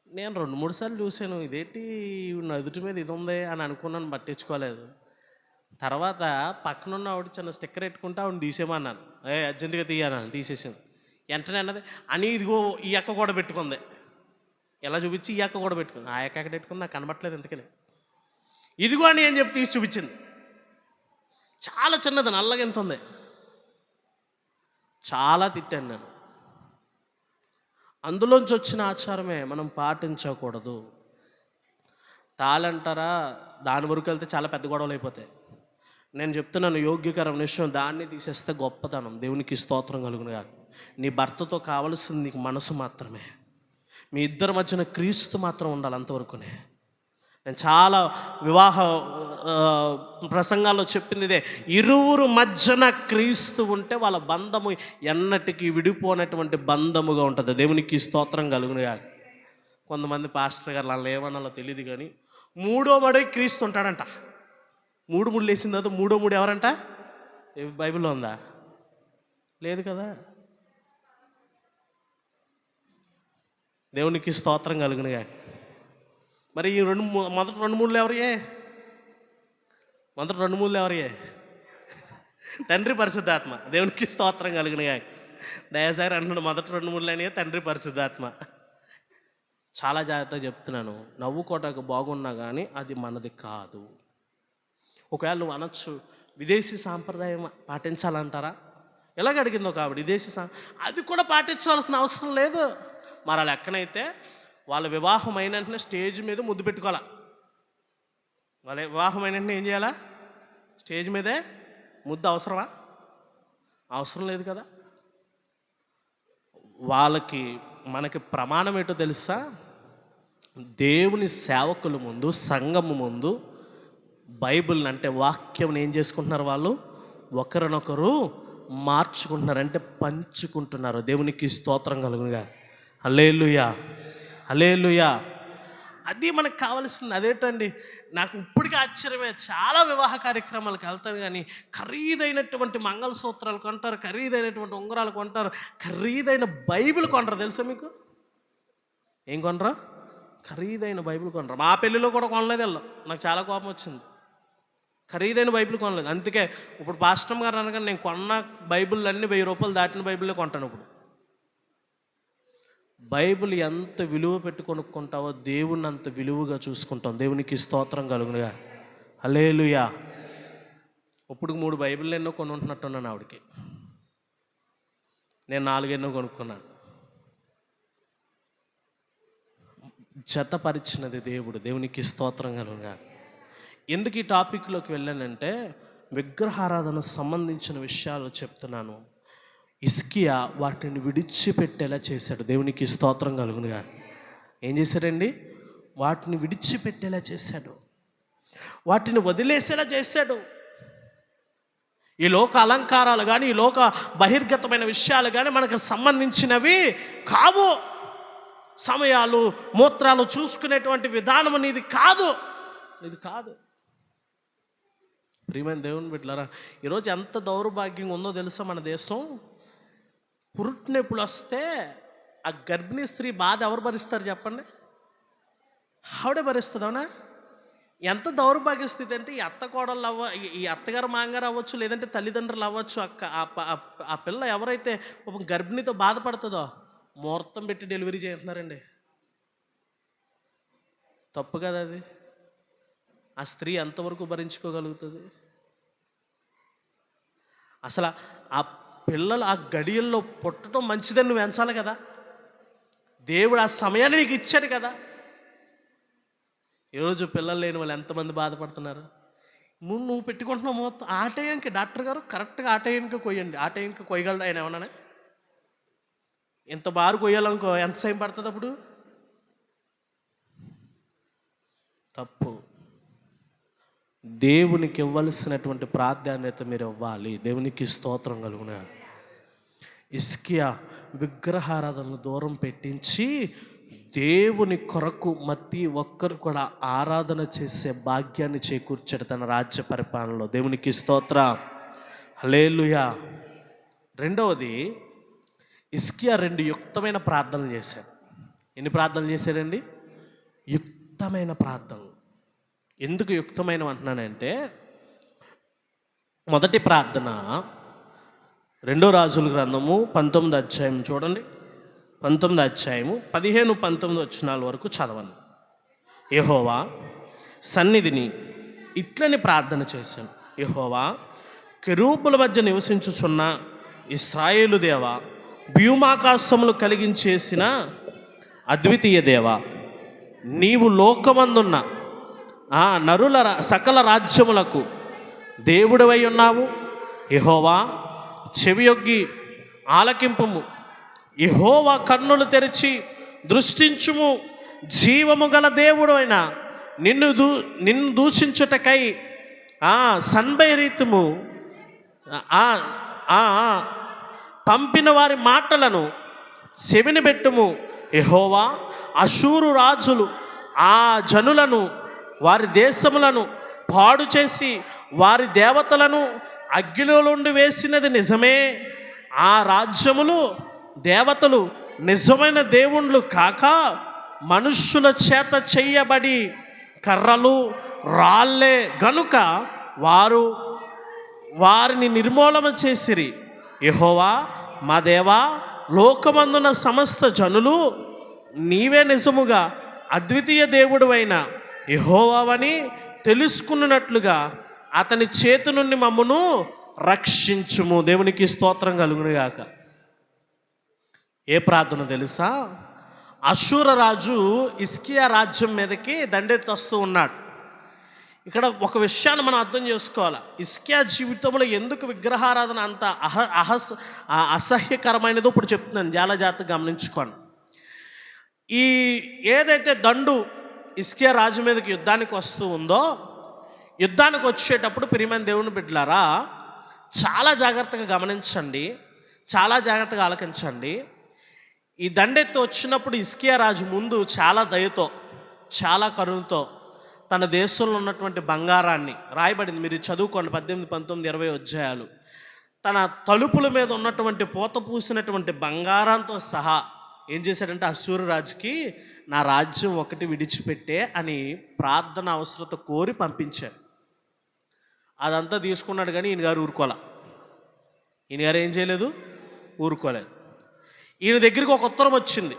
నేను 2-3 సార్లు చూశాను, ఇదేంటి నదుటి మీద ఇది ఉంది అని అనుకున్నాను, పట్టించుకోలేదు. తర్వాత పక్కనున్న ఆవిడ చిన్న స్టిక్కర్ పెట్టుకుంటే ఆవిడ తీసేమన్నాను. అర్జెంటుగా తీయాలని తీసేసాను. వెంటనే అన్నది, అని ఇదిగో ఈ అక్క కూడా పెట్టుకుంది. ఎలా చూపించి ఈ అక్క కూడా పెట్టుకుంది. ఆ అక్క ఎక్కడ పెట్టుకుంది నాకు కనబట్టలేదు, ఎందుకని ఇదిగో అని చెప్పి తీసి చూపించింది. చాలా చిన్నది, నల్లగా ఎంత ఉంది. చాలా తిట్టాను నేను. అందులోంచి వచ్చిన ఆచారమే మనం పాటించకూడదు. తాళంటారా, దాని వరకు వెళ్తే చాలా పెద్ద గొడవలు అయిపోతాయి. నేను చెప్తున్నాను, యోగ్యకరమైన విషయం దాన్ని తీసేస్తే గొప్పతనం. దేవునికి స్తోత్రం కలుగునుగా. నీ భర్తతో కావలసింది నీకు మనసు మాత్రమే. మీ ఇద్దరి మధ్యన క్రీస్తు మాత్రం ఉండాలి, అంతవరకునే. నేను చాలా వివాహ ప్రసంగాల్లో చెప్పింది ఇదే, ఇరువురు మధ్యన క్రీస్తు ఉంటే వాళ్ళ బంధము ఎన్నటికీ విడిపోనటువంటి బంధముగా ఉంటుంది. దేవునికి స్తోత్రం కలుగునుగా. కొంతమంది పాస్టర్ గారు వాళ్ళు ఏమన్నాలో తెలియదు కానీ 3వ మడి క్రీస్తు ఉంటాడంట. 3 ముళ్ళు వేసిన తర్వాత 3వ ముడి ఎవరంట? బైబిల్లో ఉందా? లేదు కదా. దేవునికి స్తోత్రం కలుగునుగా. మరి ఈ మొదటి 2 ముళ్ళు ఎవరియే? మొదటి 2 ముళ్ళు ఎవరియే? తండ్రి పరిశుద్ధాత్మ. దేవునికి స్తోత్రం కలుగునుగా. దయసారి అంటున్నాడు, మొదటి 2 ముళ్ళు అని తండ్రి పరిశుద్ధాత్మ. చాలా జాగ్రత్తగా చెప్తున్నాను, నవ్వుకోవటానికి బాగున్నా కానీ అది మనది కాదు. ఒకవేళ నువ్వు అనొచ్చు, విదేశీ సాంప్రదాయం పాటించాలంటారా? ఎలాగ అడిగింది ఒక ఆవిడ, విదేశీ అది కూడా పాటించాల్సిన అవసరం లేదు. మరి అలా ఎక్కనైతే వాళ్ళ వివాహం అయిన వెంటనే స్టేజ్ మీద ముద్దు పెట్టుకోవాలా. వాళ్ళ వివాహం అయిన వెంటనే ఏం చేయాలా? స్టేజ్ మీదే ముద్దు. అవసరమా? అవసరం లేదు కదా. వాళ్ళకి మనకి ప్రమాణం ఏంటో తెలుసా? దేవుని సేవకుల ముందు, సంఘము ముందు బైబిల్ని అంటే వాక్యం ఏం చేసుకుంటున్నారు? వాళ్ళు ఒకరినొకరు మార్చుకుంటున్నారు, అంటే పంచుకుంటున్నారు. దేవునికి స్తోత్రం కలుగునుగా. హల్లెలూయా, హల్లెలూయా. అది మనకు కావాల్సింది. అదేంటండి, నాకు ఇప్పటికీ ఆశ్చర్యమే. చాలా వివాహ కార్యక్రమాలకు వెళ్తాను కానీ ఖరీదైనటువంటి మంగళసూత్రాలు కొంటారు, ఖరీదైనటువంటి ఉంగరాలు కొంటారు, ఖరీదైన బైబిల్ కొంటారు. తెలుసా మీకు? ఏం కొనరా? ఖరీదైన బైబిల్ కొనరు. మా పెళ్ళిలో కూడా కొనలేదు వీళ్ళు. నాకు చాలా కోపం వచ్చింది. ఖరీదైన బైబిల్ కొనలేదు. అందుకే ఇప్పుడు పాస్టర్ గారు అనగానే నేను కొన్న బైబిల్ అన్నీ 1000 రూపాయలు దాటిన బైబిల్లే కొంటాను. ఇప్పుడు బైబిల్ ఎంత విలువ పెట్టి కొనుక్కుంటావో దేవుణ్ణి అంత విలువగా చూసుకుంటాం. దేవునికి స్తోత్రం కలుగునుగా. హల్లెలూయా. ఇప్పుడు 3 బైబిల్ ఎన్నో కొనుంటున్నట్టున్నాను ఆవిడకి. నేను 4 ఎన్నో కొనుక్కున్నాను. జతపరిచినది దేవుడు. దేవునికి స్తోత్రం కలుగునుగా. ఎందుకు ఈ టాపిక్లోకి వెళ్ళానంటే విగ్రహారాధన సంబంధించిన విషయాలు చెప్తున్నాను. హిజ్కియా వాటిని విడిచిపెట్టేలా చేశాడు. దేవునికి స్తోత్రం కలుగునుగా. ఏం చేశాడండి? వాటిని విడిచిపెట్టేలా చేశాడు. వాటిని వదిలేసేలా చేశాడు. ఈ లోక అలంకారాలు కానీ ఈ లోక బహిర్గతమైన విషయాలు కానీ మనకు సంబంధించినవి కావు. సమయాలు మూత్రాలు చూసుకునేటువంటి విధానం అనేది కాదు. ఇది కాదు. ప్రియమైన దేవుని బిడ్డలారా, ఈరోజు ఎంత దౌర్భాగ్యంగా ఉందో తెలుసా మన దేశం. పురుటినొప్పులు వస్తే ఆ గర్భిణీ స్త్రీ బాధ ఎవరు భరిస్తారు చెప్పండి? ఆవిడే భరిస్తుంది. అవునా? ఎంత దౌర్భాగ్య స్థితి అంటే ఈ అత్తగారు మాంగారు అవ్వచ్చు, లేదంటే తల్లిదండ్రులు అవ్వచ్చు. ఆ పిల్ల ఎవరైతే ఒక గర్భిణితో బాధపడుతుందో ముహూర్తం పెట్టి డెలివరీ చేస్తున్నారండి. తప్పు కదా అది? ఆ స్త్రీ ఎంతవరకు భరించుకోగలుగుతుంది? అసలు ఆ పిల్లలు ఆ గడియల్లో పుట్టడం మంచిదని నువ్వు ఎంచాలి కదా. దేవుడు ఆ సమయాన్ని నీకు ఇచ్చాడు కదా. ఈరోజు పిల్లలు లేని వాళ్ళు ఎంతమంది బాధపడుతున్నారు. నువ్వు పెట్టుకుంటున్నావు మొత్తం ఆ టైంకి. డాక్టర్ గారు కరెక్ట్గా ఆ టైంకి కొయ్యండి. ఆ టైంకి కొయ్యగలడు ఆయన ఏమన్నా? ఇంత బారు కొయ్యాలనుకో ఎంత టైం పడుతుంది అప్పుడు? తప్పు. దేవునికి ఇవ్వాల్సినటువంటి ప్రాధాన్యత మీరు ఇవ్వాలి. దేవునికి స్తోత్రం కలుగునా. హిజ్కియా విగ్రహారాధనను దూరం పెట్టించి దేవుని కొరకు ప్రతి ఒక్కరు కూడా ఆరాధన చేసే భాగ్యాన్ని చేకూర్చాడు తన రాజ్య పరిపాలనలో. దేవునికి స్తోత్రం. హల్లెలూయా. రెండవది, హిజ్కియా 2 యుక్తమైన ప్రార్థనలు చేశాడు. ఎన్ని ప్రార్థనలు చేశాడండి? యుక్తమైన ప్రార్థనలు. ఎందుకు యుక్తమైన అంటున్నానంటే, మొదటి ప్రార్థన 2 రాజుల గ్రంథము 19వ అధ్యాయం చూడండి. 19వ అధ్యాయము 15-19 వచనాల వరకు చదవండి. యెహోవా సన్నిధిని ఇట్లని ప్రార్థన చేశాను. యెహోవా, కెరూబుల మధ్య నివసించుచున్న ఇశ్రాయేలు దేవా, భూమాకాశములు కలిగించేసిన అద్వితీయ దేవా, నీవు లోకమందున్న నరుల సకల రాజ్యములకు దేవుడివై ఉన్నావు. యెహోవా, చెవియొగ్గి ఆలకింపుము. యెహోవా, కన్నులు తెరిచి దృష్టించుము. జీవము గల దేవుడు అయిన నిన్ను దూషించుటకై సన్బైరీతుము. పంపిన వారి మాటలను చెవిని పెట్టుము. యెహోవా, అషూరు రాజులు ఆ జనులను వారి దేశములను పాడు చేసి వారి దేవతలను అగ్నిలో నుండి వేసినది నిజమే. ఆ రాజ్యములు దేవతలు నిజమైన దేవుళ్ళు కాక మనుష్యుల చేత చెయ్యబడి కర్రలు రాళ్ళే గనుక వారిని నిర్మూలన చేసిరి. యెహోవా, మా దేవా, లోకమందున సమస్త జనులు నీవే నిజముగా అద్వితీయ దేవుడువైన యెహోవావని తెలుసుకున్నట్లుగా అతని చేతి నుండి మమ్మను రక్షించుము. దేవునికి స్తోత్రం కలుగునుగాక. ఏ ప్రార్థన తెలుసా? అషూర రాజు హిజ్కియా రాజ్యం మీదకి దండెత్తి వస్తూ ఉన్నాడు. ఇక్కడ ఒక విషయాన్ని మనం అర్థం చేసుకోవాలి. హిజ్కియా జీవితంలో ఎందుకు విగ్రహారాధన అంత అసహ్యకరమైనదో ఇప్పుడు చెప్తున్నాను. జాగ్రత్తగా గమనించుకోండి. ఏదైతే దండు హిజ్కియా రాజు మీదకి యుద్ధానికి వస్తూ ఉందో, యుద్ధానికి వచ్చేటప్పుడు ప్రియమైన దేవుని బిడ్డలారా చాలా జాగ్రత్తగా గమనించండి, చాలా జాగ్రత్తగా ఆలకించండి. ఈ దండెత్తి వచ్చినప్పుడు హిజ్కియా రాజు ముందు చాలా దయతో, చాలా కరుణతో తన దేశంలో ఉన్నటువంటి బంగారాన్ని, రాయబడింది మీరు చదువుకోండి 18, 19, 20 అధ్యాయాలు, తన తలుపుల మీద ఉన్నటువంటి పూత పూసినటువంటి బంగారంతో సహా ఏం చేశాడంటే అశ్షూరు రాజుకి నా రాజ్యం ఒకటి విడిచిపెట్టే అని ప్రార్థన అవసరత కోరి పంపించారు. అదంతా తీసుకున్నాడు కానీ ఈయన గారు ఊరుకోలే. ఈయన గారు ఏం చేయలేదు, ఊరుకోలేదు. ఈయన దగ్గరికి ఒక ఉత్తరం వచ్చింది.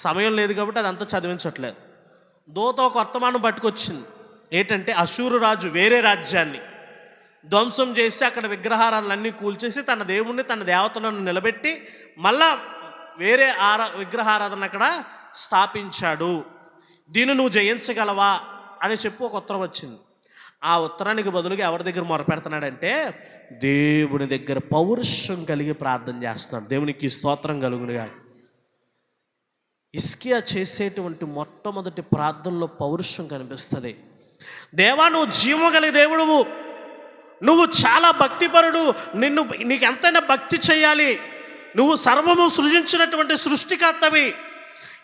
సమయం లేదు కాబట్టి అదంతా చదివించట్లేదు. దూత ఒక వర్తమానం పట్టుకొచ్చింది. ఏంటంటే అశ్షూరు రాజు వేరే రాజ్యాన్ని ధ్వంసం చేసి అక్కడ విగ్రహారాధనలన్నీ కూల్చేసి తన దేవుణ్ణి తన దేవతలను నిలబెట్టి మళ్ళా వేరే విగ్రహారాధన అక్కడ స్థాపించాడు. దీన్ని నువ్వు జయించగలవా అని చెప్పి ఒక ఉత్తరం వచ్చింది. ఆ ఉత్తరానికి బదులుగా ఎవరి దగ్గర మొరపెడుతున్నాడంటే దేవుని దగ్గర పౌరుషం కలిగి ప్రార్థన చేస్తున్నాడు. దేవునికి స్తోత్రం కలుగునుగా. హిజ్కియా చేసేటువంటి మొట్టమొదటి ప్రార్థనలో పౌరుషం కనిపిస్తుంది. దేవా, నువ్వు జీవము కలిగి దేవుడువు, నువ్వు చాలా భక్తిపరుడు, నీకు ఎంతైనా భక్తి చేయాలి, నువ్వు సర్వము సృజించినటువంటి సృష్టికర్తవి.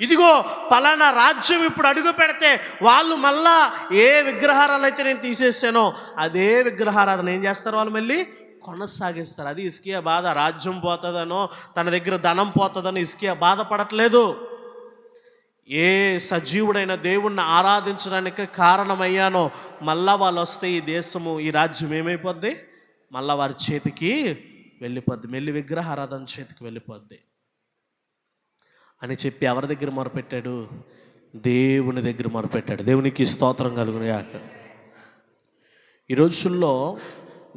ఇదిగో పలానా రాజ్యం ఇప్పుడు అడుగు పెడితే వాళ్ళు మళ్ళా ఏ విగ్రహారాలు అయితే నేను తీసేసానో అదే విగ్రహారాధన ఏం చేస్తారు, వాళ్ళు మళ్ళీ కొనసాగిస్తారు. అది హిజ్కియా బాధ. రాజ్యం పోతుందనో తన దగ్గర ధనం పోతుందనో హిజ్కియా బాధపడట్లేదు. ఏ సజీవుడైన దేవుణ్ణి ఆరాధించడానికి కారణమయ్యానో మళ్ళా వాళ్ళు వస్తే ఈ దేశము ఈ రాజ్యం ఏమైపోద్ది, మళ్ళా వారి చేతికి వెళ్ళిపోద్ది, మళ్ళీ విగ్రహారాధన చేతికి వెళ్ళిపోద్ది అని చెప్పి ఎవరి దగ్గర మొరపెట్టాడు, దేవుని దగ్గర మొరపెట్టాడు. దేవునికి స్తోత్రం కలుగునుగాక. ఈ రోజుల్లో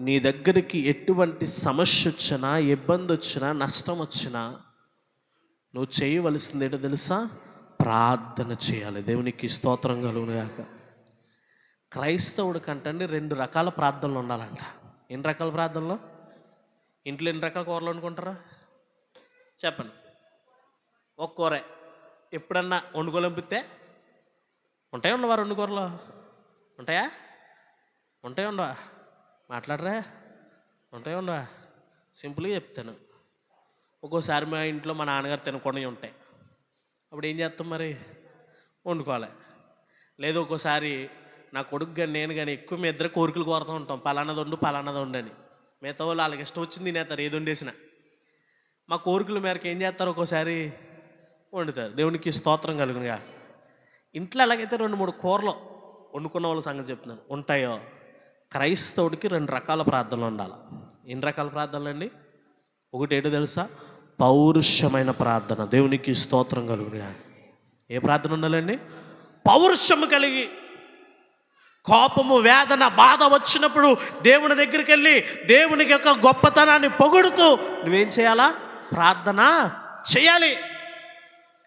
నీ దగ్గరికి ఎటువంటి సమస్య వచ్చినా, ఇబ్బంది వచ్చినా, నష్టం వచ్చినా నువ్వు చేయవలసింది ఏంటో తెలుసా, ప్రార్థన చేయాలి. దేవునికి స్తోత్రం కలుగునుగాక. క్రైస్తవుడి కంటండి 2 రకాల ప్రార్థనలు ఉండాలంట. ఎన్ని రకాల ప్రార్థనలు? ఇంట్లో ఎన్ని రకాల కూరలు వండుకుంటారా చెప్పండి? ఒక కూరే. ఎప్పుడన్నా వండుకోలేంపితే ఉంటాయా ఉండవా? 2 కూరలు ఉంటాయా? ఉంటాయా ఉండవా? మాట్లాడరా? ఉంటాయా ఉండవా? సింపుల్గా చెప్తాను. ఒక్కోసారి మా ఇంట్లో మా నాన్నగారు తినకుండా ఉంటాయి. అప్పుడు ఏం చేస్తాం మరి? వండుకోవాలి. లేదు ఒక్కోసారి నా కొడుకు కానీ నేను కానీ ఎక్కువ మీ ఇద్దరు కోరికలు కోరుతూ ఉంటాం, పలానాది వండు పలానాది వండని. మిగతా వాళ్ళు వాళ్ళకి ఇష్టం వచ్చింది తినేస్తారు ఏది వండేసిన. మా కోరికల మేరకు ఏం చేస్తారు, ఒక్కోసారి వండుతారు. దేవునికి స్తోత్రం కలుగునుగా. ఇంట్లో ఎలాగైతే 2-3 కూరలు వండుకున్న వాళ్ళ సంగతి చెప్తున్నాను ఉంటాయో, క్రైస్తవుడికి 2 రకాల ప్రార్థనలు ఉండాలి. ఎన్ని రకాల ప్రార్థనలు అండి? ఒకటి ఏంటో తెలుసా, పౌరుషమైన ప్రార్థన. దేవునికి స్తోత్రం కలుగునుగా. ఏ ప్రార్థన ఉండాలండి? పౌరుషము కలిగి. కోపము, వేదన, బాధ వచ్చినప్పుడు దేవుని దగ్గరికి వెళ్ళి దేవునికి యొక్క గొప్పతనాన్ని పొగుడుతూ నువ్వేం చేయాలా? ప్రార్థన చేయాలి.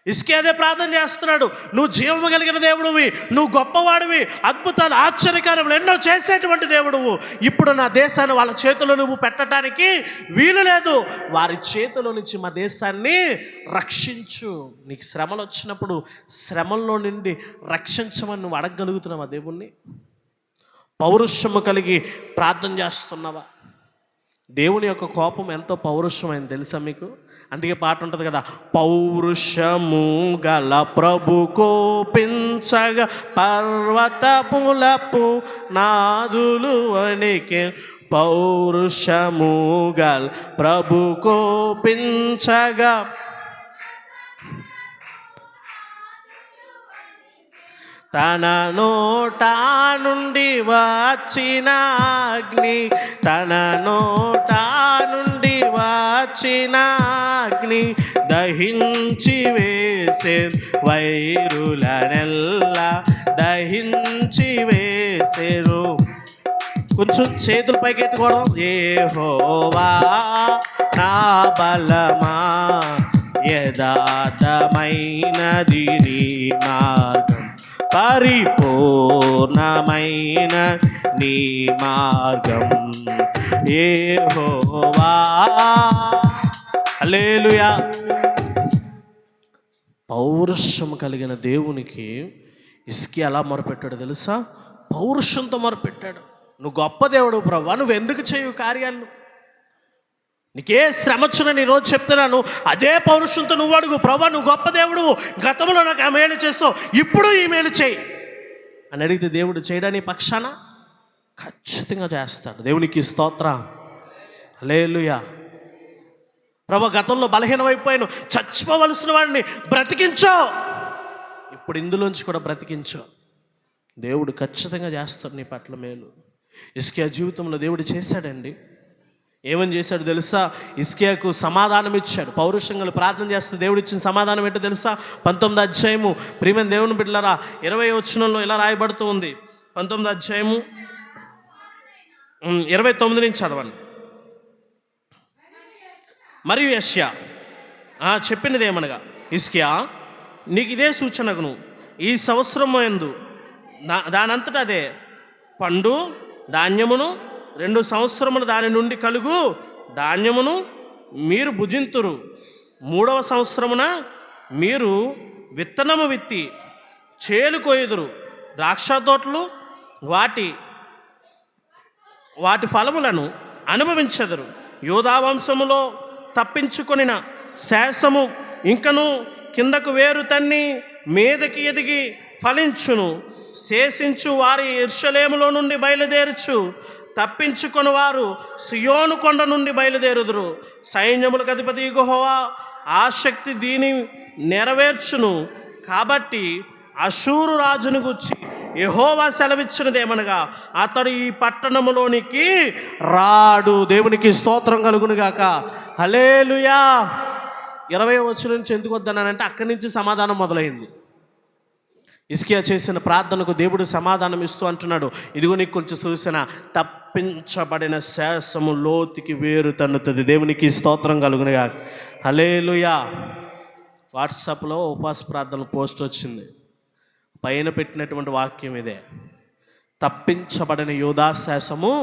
హిజ్కియా అదే ప్రార్థన చేస్తున్నాడు. నువ్వు జీవము కలిగిన దేవుడివి, నువ్వు గొప్పవాడివి, అద్భుతాలు ఆశ్చర్యకార్యములు ఎన్నో చేసేటువంటి దేవుడువు. ఇప్పుడు నా దేశాన్ని వాళ్ళ చేతిలో నువ్వు పెట్టడానికి వీలు లేదు. వారి చేతిలో నుంచి మా దేశాన్ని రక్షించు. నీకు శ్రమలు వచ్చినప్పుడు శ్రమల్లో నుండి రక్షించమని నువ్వు అడగగలుగుతున్నావా దేవుణ్ణి? పౌరుషము కలిగి ప్రార్థన చేస్తున్నావా? దేవుని యొక్క కోపం ఎంతో పౌరుషమైంది తెలుసా మీకు? అందుకే పాట ఉంటుంది కదా, పౌరుషము గల ప్రభు కోపించగా పర్వతములపు నాదులు వణికే. పౌరుషము గల ప్రభు కోపించగా తన నోట నుండి వచ్చిన అగ్ని, తన నోట నుండి వచ్చిన అగ్ని దహించి వేసే వైరులనెల్లా దహించి వేసేరు. కొంచెం చేతులు పైకి ఎత్తుకోవడం. యెహోవా నా బలమా, యథార్థమైనది నీ మార్గం, పరిపూర్ణమైన నీ మార్గం. యెహోవా. హల్లెలూయా. పౌరుషం కలిగిన దేవునికి హిజ్కియా ఎలా మొరపెట్టాడు తెలుసా? పౌరుషంతో మొరపెట్టాడు. నువ్వు గొప్ప దేవుడు ప్రభువా, నువ్వు ఎందుకు చేయవు కార్యాలు? నీకే శ్రమ వచ్చినా నేను రోజు చెప్తున్నాను, అదే పౌరుషంతో నువ్వు అడుగు, ప్రభువా నువ్వు గొప్ప దేవుడు, గతంలో నాకు ఆ మేలు చేస్తావు, ఇప్పుడు ఈ మేలు చేయి అని అడిగితే దేవుడు చేయడానికి పక్షాన ఖచ్చితంగా చేస్తాడు. దేవునికి స్తోత్రం. హల్లెలూయా. ప్రభు గతంలో బలహీనమైపోయాను, చచ్చిపోవలసిన వాడిని బ్రతికించో, ఇప్పుడు ఇందులోంచి కూడా బ్రతికించో. దేవుడు ఖచ్చితంగా చేస్తాడు నీ పట్ల మేలు. హిజ్కియా జీవితంలో దేవుడు చేశాడండి. ఏమని చేశాడు తెలుసా? హిజ్కియాకు సమాధానం ఇచ్చాడు. పౌరుషంగా ప్రార్థన చేస్తే దేవుడు ఇచ్చిన సమాధానం ఏంటో తెలుసా? 19వ అధ్యాయము ప్రియమైన దేవుని బిడ్డలారా 20వ వచనంలో ఇలా రాయబడుతూ ఉంది. 19వ అధ్యాయము 29 నుంచి చదవండి. మరియు యెషయా చెప్పినది ఏమనగా, హిజ్కియా నీకు ఇదే సూచనగును, ఈ సంవత్సరం యందు దానంతటా అదే పండు ధాన్యమును 2 సంవత్సరములు దాని నుండి కలుగు ధాన్యమును మీరు భుజింతురు. 3వ సంవత్సరమున మీరు విత్తనము విత్తి చేలు కొయ్యుదురు. ద్రాక్ష తోటలు వాటి ఫలములను అనుభవించెదరు. యూదా వంశములో తప్పించుకొనిన శేషము ఇంకను కిందకు వేరు తన్ని మీదకి ఎదిగి ఫలించును. శేషించు వారి యెరూషలేములో నుండి బయలుదేరుచు, తప్పించుకొని వారు సియోను కొండ నుండి బయలుదేరుదురు. సైన్యములకు అధిపతి యెహోవా ఆసక్తి దీని నెరవేర్చును. కాబట్టి అషూరు రాజును గూర్చి యెహోవా సెలవిచ్చినదేమనగా, అతడు ఈ పట్టణములోనికి రాడు. దేవునికి స్తోత్రం కలుగును గాక. హల్లెలూయా. 20వ వచనం నుంచి ఎందుకు వద్దన్నానంటే అక్కడి నుంచి సమాధానం మొదలైంది. హిజ్కియా చేసిన ప్రార్థనకు దేవుడు సమాధానం ఇస్తూ అంటున్నాడు, ఇదిగో నీకు కొంచెం సూచన, తప్పించబడిన శేషము లోతుకి వేరు తన్నుతుంది. దేవునికి స్తోత్రం కలుగునుగా. హల్లెలూయా. వాట్సాప్లో ఉపవాస ప్రార్థనలు పోస్ట్ వచ్చింది. పైన పెట్టినటువంటి వాక్యం ఇదే, తప్పించబడిన యూదా శేషము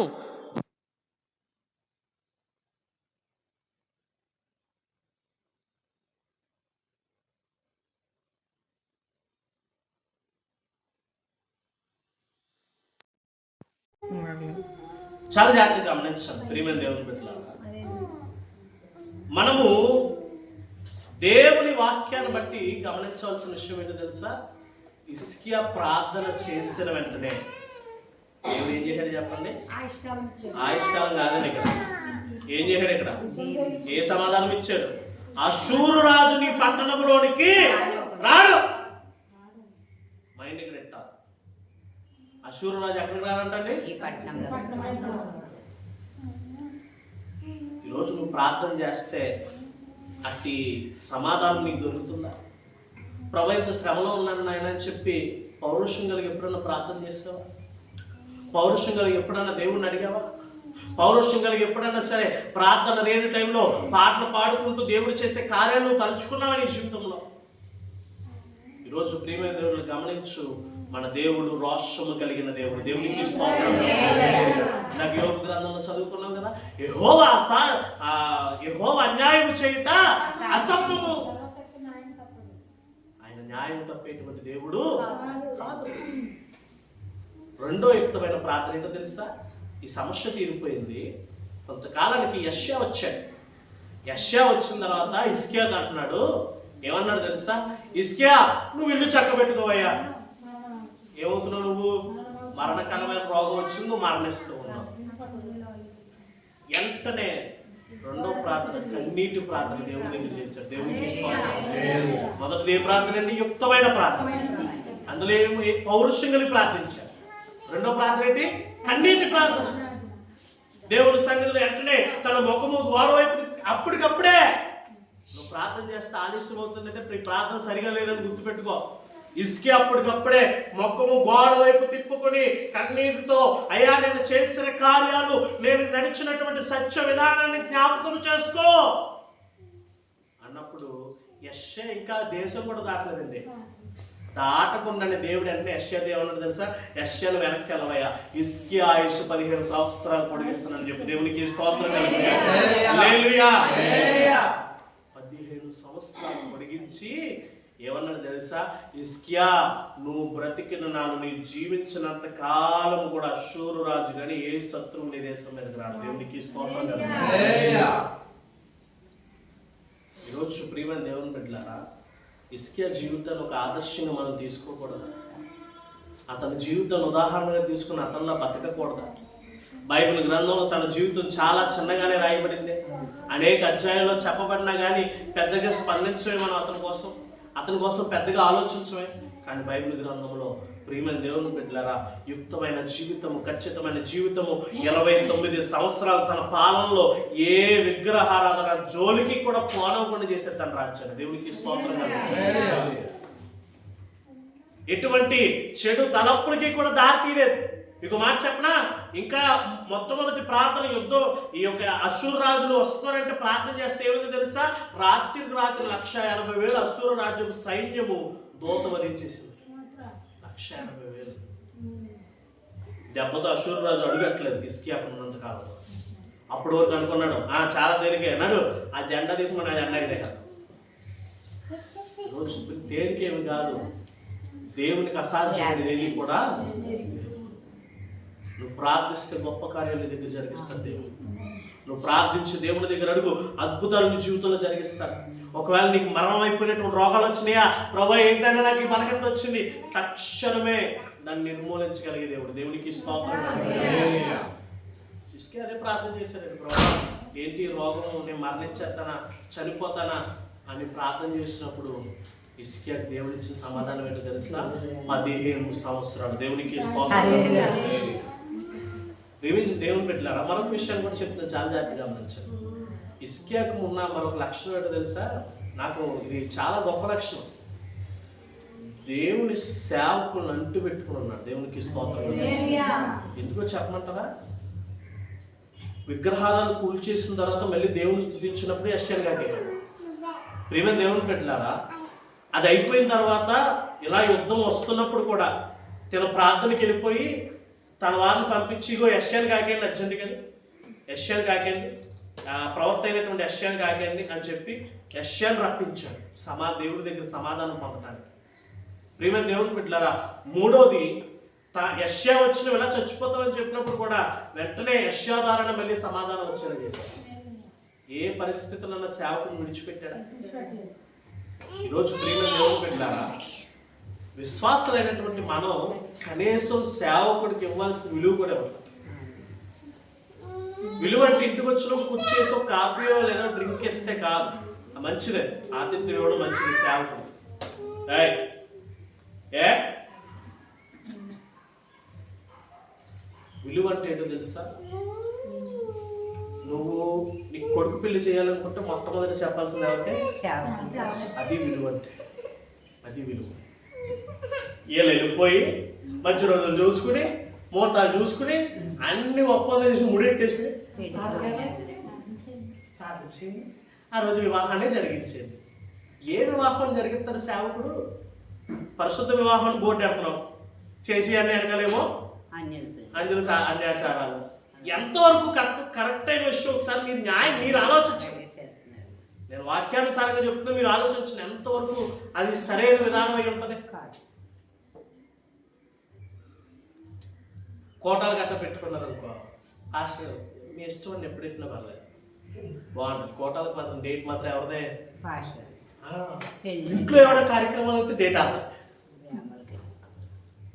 చాలా జాగ్రత్తగా గమనించాలి. ప్రియమైన దేవుని బిడ్డలారా, మనము దేవుని వాక్యాన్ని బట్టి గమనించవలసిన విషయం ఏంటో తెలుసా? హిజ్కియా ప్రార్థన చేసిన వెంటనే దేవుడు ఏం చేశాడు చెప్పండి? ఆయుష్కాలం కాదని ఇక్కడ ఏం చేశాడు? ఇక్కడ ఏ సమాధానం ఇచ్చాడు? అషూరు రాజు నీ పట్టణంలోనికి రాడు. మైండ్కి నెట్టాలి. అషూరు రాజు ఎక్కడికి రానంటండి? ఈరోజు నువ్వు ప్రార్థన చేస్తే అట్టి సమాధానం నీకు దొరుకుతుందా? ప్రభు ఇంత శ్రమలో ఉన్నాను నాయన అని చెప్పి పౌరుషం కలిగి ఎప్పుడన్నా ప్రార్థన చేస్తావా? పౌరుషం కలిగి ఎప్పుడన్నా దేవుణ్ణి అడిగావా? పౌరుషం కలిగి ఎప్పుడన్నా సరే ప్రార్థన లేని టైంలో పాటలు పాడుకుంటూ దేవుడు చేసే కార్యాలు తలుచుకున్నావా నీ జీవితంలో? ఈరోజు ప్రియమైన దేవుని గమనించు, మన దేవుడు రోషము కలిగిన దేవుడు. దేవునికి స్తోత్రం. నాకు యోగ గ్రంథంలో చదువుకున్నాం కదా, యెహోవా అన్యాయం చేయుట అసంభవము. ఆయన న్యాయం తప్పేటువంటి దేవుడు కాదు. రెండో యుక్తమైన ప్రార్థన ఏంటో తెలుసా? ఈ సమస్య తీరిపోయింది. కొంతకాలానికి యెషయా వచ్చాడు. యెషయా వచ్చిన తర్వాత హిజ్కియా అంటున్నాడు, ఏమన్నాడు తెలుసా? హిజ్కియా నువ్వు ఇల్లు చక్కబెట్టుకోవయ్యా. ఏమవుతున్నావు నువ్వు? మరణకరమైన రోగం వచ్చింది, నువ్వు మరణిస్తూ ఉన్నావు. వెంటనే రెండో ప్రార్థన కన్నీటి ప్రార్థన దేవుని దగ్గర చేశాడు. దేవునికి మొదటిది ఏ ప్రార్థన అండి? యుక్తమైన ప్రార్థన. అందులో పౌరుషం కలిగి ప్రార్థించాడు. రెండో ప్రార్థన ఏంటి? కన్నీటి ప్రార్థన. దేవుని సన్నిధిలో వెంటనే తన ముఖము ద్వారం వైపు అప్పటికప్పుడే. నువ్వు ప్రార్థన చేస్తే ఆలస్యం అవుతుందంటే నీ ప్రార్థన సరిగా లేదని గుర్తుపెట్టుకో. హిజ్కియా అప్పటికప్పుడే ముఖము గోడ వైపు తిప్పుకొని కన్నీటితో, అయ్యా నేను చేసిన కార్యాలు, నేను నడిచినటువంటి సత్య విధానాన్ని జ్ఞాపకం చేసుకో అన్నప్పుడు యెషయా ఇంకా దేశం కూడా దాటలేదండి. దాటకుండానే దేవుడు అంటే యెషయా ఏమన్నాడు తెలుసా? యెషయాను వెనక్కి వెళ్ళవయ్యా, హిజ్కియా ఆయుష్ 15 సంవత్సరాలు పొడిగిస్తున్నాను చెప్పి దేవునికి స్తోత్రం కలుగునుగా. హల్లెలూయా. 15 సంవత్సరాలు పొడిగించి ఏమన్నాడు తెలుసా? హిజ్కియా నువ్వు బ్రతికిన నాలు, నీ జీవించినంత కాలం కూడా అషూరు రాజు కానీ ఏ శత్రువు నీ దేశం మీదకి రాడు. దేవునికి స్తోత్రం కలుగునుగా. ఈరోజు ప్రియమైన దేవుని బిడ్డలారా, హిజ్కియా జీవితాన్ని ఒక ఆదర్శంగా మనం తీసుకోకూడదు. అతని జీవితాన్ని ఉదాహరణగా తీసుకుని అతనిలా బతకకూడదా? బైబిల్ గ్రంథంలో తన జీవితం చాలా చిన్నగానే రాయబడింది. అనేక అధ్యాయంలో చెప్పబడినా కానీ పెద్దగా స్పందించమే మనం అతని కోసం పెద్దగా ఆలోచించమే. కానీ బైబిల్ గ్రంథంలో ప్రియమైన దేవుని బిడ్డలారా, యుక్తమైన జీవితము, ఖచ్చితమైన జీవితము, 29 సంవత్సరాలు తన పాలనలో ఏ విగ్రహారాధన జోలికి కూడా పోనవకుండా చేసే తన రాజ్యాన్ని. దేవునికి స్తోత్రం. ఎటువంటి చెడు తలపులకి కూడా దారి తీయలేదు. మీకు మాట చెప్పనా, ఇంకా మొట్టమొదటి ప్రార్థన యుద్ధం, ఈ యొక్క అశూరు రాజులు వస్తున్నారంటే ప్రార్థన చేస్తే ఏమైందో తెలుసా? రాత్రికి రాత్రి 180,000 అశూరు రాజ్యం సైన్యము దూత వధించేసింది. 180,000 దెబ్బతో అశూరు రాజు అడుగట్లేదు హిజ్కియా ఉన్నంత కాలం. అప్పటి వరకు అనుకున్నాడు చాలా తేలికే అన్నాడు, ఆ జెండా తీసి మన జెండా ఎగిరే. రోజు తేలికేమి కాదు, దేవునికి అసాధ్యమైనది ఏది కూడా. నువ్వు ప్రార్థిస్తే గొప్ప కార్యాలు నీ దగ్గర జరిగిస్తాడు దేవుడు. నువ్వు ప్రార్థించి దేవుని దగ్గర అడుగు, అద్భుతాలు నీ జీవితంలో జరిగిస్తాడు. ఒకవేళ నీకు మరణం అయిపోయినటువంటి రోగాలు వచ్చినాయా, ప్రభా ఏంటంటే నాకు ఈ బలహీనత వచ్చింది, తక్షణమే దాన్ని నిర్మూలించగలిగే దేవుడు. దేవునికి స్తోత్రం. ఇసుకే అదే ప్రార్థన చేశాడు, ప్రభా ఏంటి రోగం, నేను మరణించేస్తానా, చనిపోతానా అని ప్రార్థన చేసినప్పుడు ఇసుకే దేవుడు ఇచ్చిన సమాధానం ఏంటో తెలుసా? 15 సంవత్సరాలు. దేవునికి స్తోత్రం. దేవుని పెట్టారా? మరొక విషయాన్ని కూడా చెప్తున్నాను, చాలా జాగ్రత్తగా గమనించాను. ఇస్కియాకు ఉన్న మరొక లక్షణం ఏంటో తెలుసా? నాకు ఇది చాలా గొప్ప లక్షణం. దేవుని సేవకులను అంటు పెట్టుకుని ఉన్నాడు. దేవునికి స్తోత్రం. ఎందుకో చెప్పమంటారా? విగ్రహాలను కూల్చేసిన తర్వాత మళ్ళీ దేవుని స్తుతించినప్పుడు యెషయా గారు ప్రియమైన దేవుని పెట్టారా, అది అయిపోయిన తర్వాత ఇలా యుద్ధం వస్తున్నప్పుడు కూడా తన ప్రార్థనకి వెళ్ళిపోయి తన వారిని పంపించి, ఇగో యెషయాను కాకండి అర్జెంట్ కానీ, యెషయాను కాకండి, ప్రవక్త అయినటువంటి యెషయాను కాకండి అని చెప్పి యెషయాను రప్పించాడు దేవుడి దగ్గర సమాధానం పొందటానికి. ప్రియమైన దేవుని బిడ్డలారా, మూడోది యెషయా వచ్చిన ఇలా చచ్చిపోతామని చెప్పినప్పుడు కూడా వెంటనే యెషయా ద్వారా మళ్ళీ సమాధానం వచ్చేలా చేశాడు. ఏ పరిస్థితులన్నా సేవకుని విడిచిపెట్టాడా? ఈరోజు ప్రియమైన దేవుని బిడ్డలారా, విశ్వాసులైనటువంటి మనం కనీసం సేవకుడికి ఇవ్వాల్సిన విలువ కూడా ఇవ్వాలి. విలువ అంటే ఇంటికి వచ్చినప్పుడు కూర్చేసి ఒక కాఫీయో లేదా డ్రింక్ ఇస్తే కాదు, మంచిదే, ఆతిథ్యం ఇవ్వడం మంచిది సేవకుడు. విలువ అంటే ఏంటో తెలుసా? నువ్వు నీ కొడుకు పెళ్లి చేయాలనుకుంటే మొట్టమొదటి చెప్పాల్సింది ఎవరికే? అది విలువ అంటే. అది విలువ. వీళ్ళు వెళ్ళిపోయి మంచి రోజులు చూసుకుని, ముహూర్తాలు చూసుకుని, అన్ని ఒప్పందం చేసి ముడెట్టేసుకుని ఆ రోజు వివాహాన్ని జరిగించేది. ఏ వివాహం జరిగిస్తాడు సేవకుడు? పరిశుద్ధ వివాహం బోర్డు ఎడుతున్నావు, చేసి అన్ని ఎడగలేమో అందులో అన్యాచారాలు. ఎంతవరకు కరెక్ట్ అయిన విషయం ఒకసారి మీరు ఆలోచించండి. నేను వాక్యానుసారంగా చెప్తున్నా, మీరు ఆలోచించండి ఎంతవరకు అది సరైన విధానం అయి ఉంటుంది. కోటాలు గట్ట పెట్టుకున్నారు అనుకో, హాస్టల్ మీ ఇష్టం అని ఎప్పుడు పెట్టినా పర్లేదు, బాగుంటుంది. కోటాలకు మాత్రం డేట్ మాత్రం ఎవరిదే? ఇంట్లో ఏమైనా కార్యక్రమాలు అయితే డేట్ ఆదా.